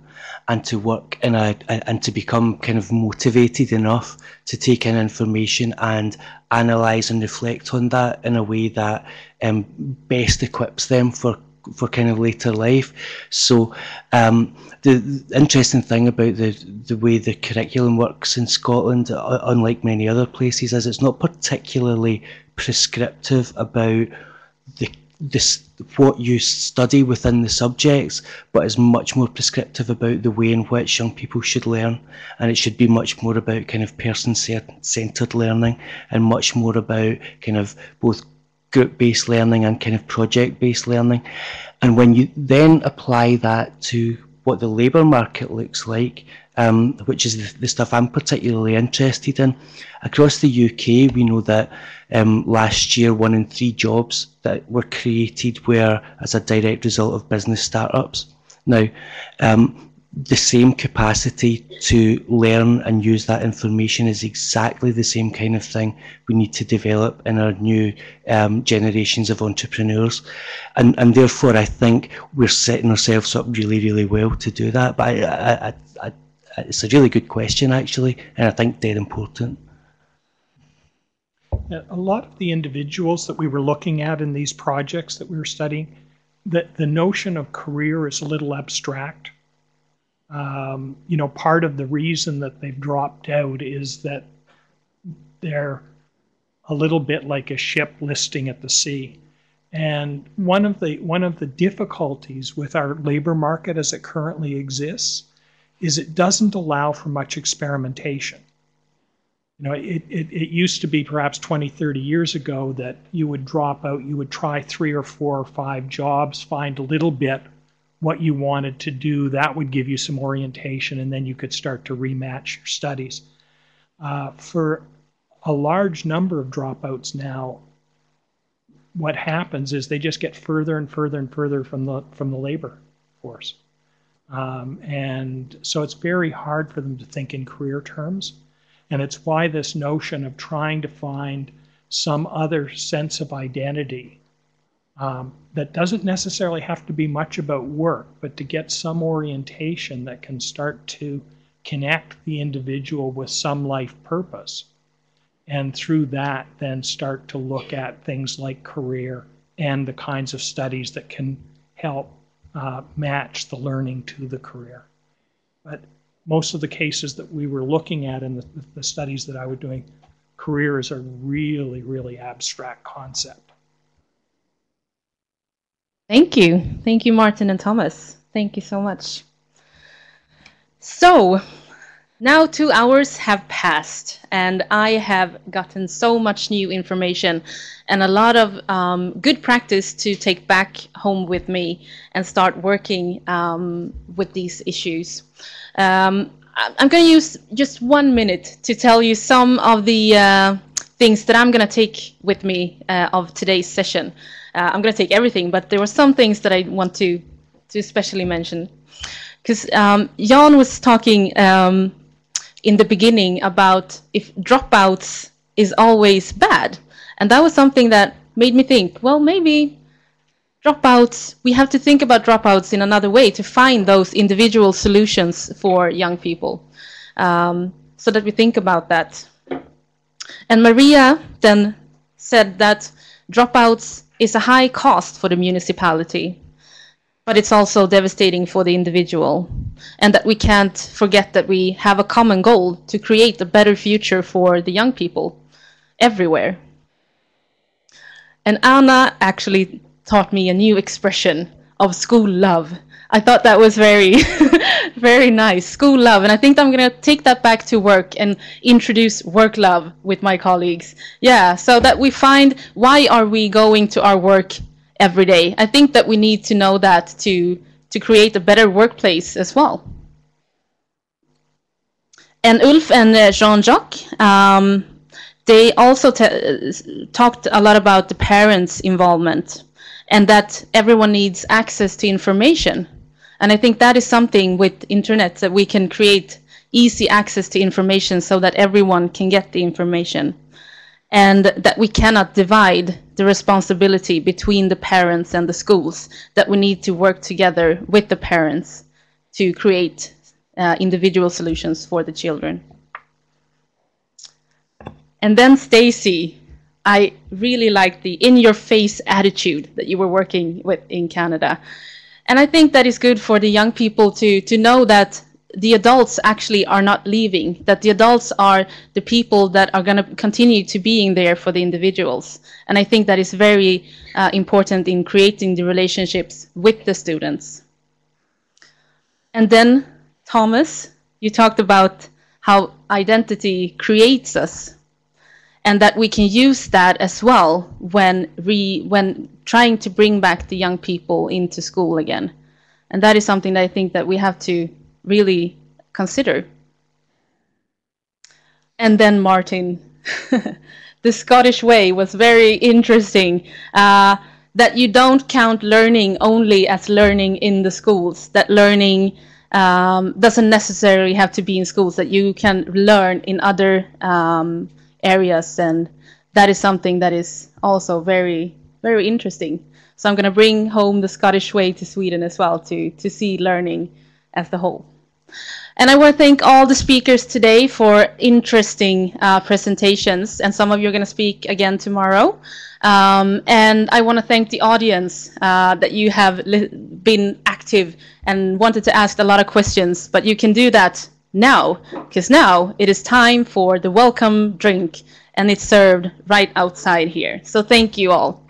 and to work and to become kind of motivated enough to take in information and analyse and reflect on that in a way that best equips them for kind of later life. So the interesting thing about the way the curriculum works in Scotland, unlike many other places, is it's not particularly prescriptive about what you study within the subjects, but is much more prescriptive about the way in which young people should learn, and it should be much more about kind of person-centred learning and much more about kind of both group-based learning and kind of project-based learning. And when you then apply that to what the labour market looks like, which is the stuff I'm particularly interested in, across the UK we know that last year 1 in 3 jobs that were created were as a direct result of business startups. Now, the same capacity to learn and use that information is exactly the same kind of thing we need to develop in our new generations of entrepreneurs, and therefore I think we're setting ourselves up really, really well to do that. But it's a really good question actually, and I think dead important. A lot of the individuals that we were looking at in these projects that we were studying, the notion of career is a little abstract. You know, part of the reason that they've dropped out is that they're a little bit like a ship listing at the sea. And one of the difficulties with our labor market as it currently exists is it doesn't allow for much experimentation. You know, it used to be perhaps 20, 30 years ago that you would drop out, you would try 3 or 4 or 5 jobs, find a little bit what you wanted to do, that would give you some orientation, and then you could start to rematch your studies. For a large number of dropouts now, what happens is they just get further and further and further from the labor force. And so it's very hard for them to think in career terms. And it's why this notion of trying to find some other sense of identity that doesn't necessarily have to be much about work, but to get some orientation that can start to connect the individual with some life purpose. And through that, then start to look at things like career and the kinds of studies that can help match the learning to the career. But most of the cases that we were looking at in the studies that I was doing, career is a really, really abstract concept. Thank you. Thank you, Martin and Thomas. Thank you so much. So, now 2 hours have passed, and I have gotten so much new information and a lot of good practice to take back home with me and start working with these issues. I'm going to use just 1 minute to tell you some of the things that I'm going to take with me of today's session. I'm going to take everything, but there were some things that I want to especially mention. Because Jan was talking in the beginning about if dropouts is always bad. And that was something that made me think, well, maybe dropouts, we have to think about dropouts in another way to find those individual solutions for young people. So that we think about that. And Maria then said that dropouts is a high cost for the municipality, but it's also devastating for the individual, and that we can't forget that we have a common goal to create a better future for the young people everywhere. And Anna actually taught me a new expression of school love. I thought that was very, very nice, school love. And I think I'm going to take that back to work and introduce work love with my colleagues. Yeah, so that we find why are we going to our work every day. I think that we need to know that to create a better workplace as well. And Ulf and Jean-Jacques, they also talked a lot about the parents' involvement and that everyone needs access to information. And I think that is something with internet that we can create easy access to information so that everyone can get the information. And that we cannot divide the responsibility between the parents and the schools, that we need to work together with the parents to create individual solutions for the children. And then Stacy, I really like the in-your-face attitude that you were working with in Canada. And I think that is good for the young people to know that the adults actually are not leaving, that the adults are the people that are going to continue to being there for the individuals. And I think that is very important in creating the relationships with the students. And then, Thomas, you talked about how identity creates us, and that we can use that as well when trying to bring back the young people into school again. And that is something that I think that we have to really consider. And then Martin, the Scottish way was very interesting, that you don't count learning only as learning in the schools, that learning doesn't necessarily have to be in schools, that you can learn in other areas, and that is something that is also very, very interesting. So I'm going to bring home the Scottish way to Sweden as well, to see learning as the whole. And I want to thank all the speakers today for interesting presentations, and some of you are going to speak again tomorrow. And I want to thank the audience that you have been active and wanted to ask a lot of questions, but you can do that now, because now it is time for the welcome drink, and it's served right outside here. So thank you all.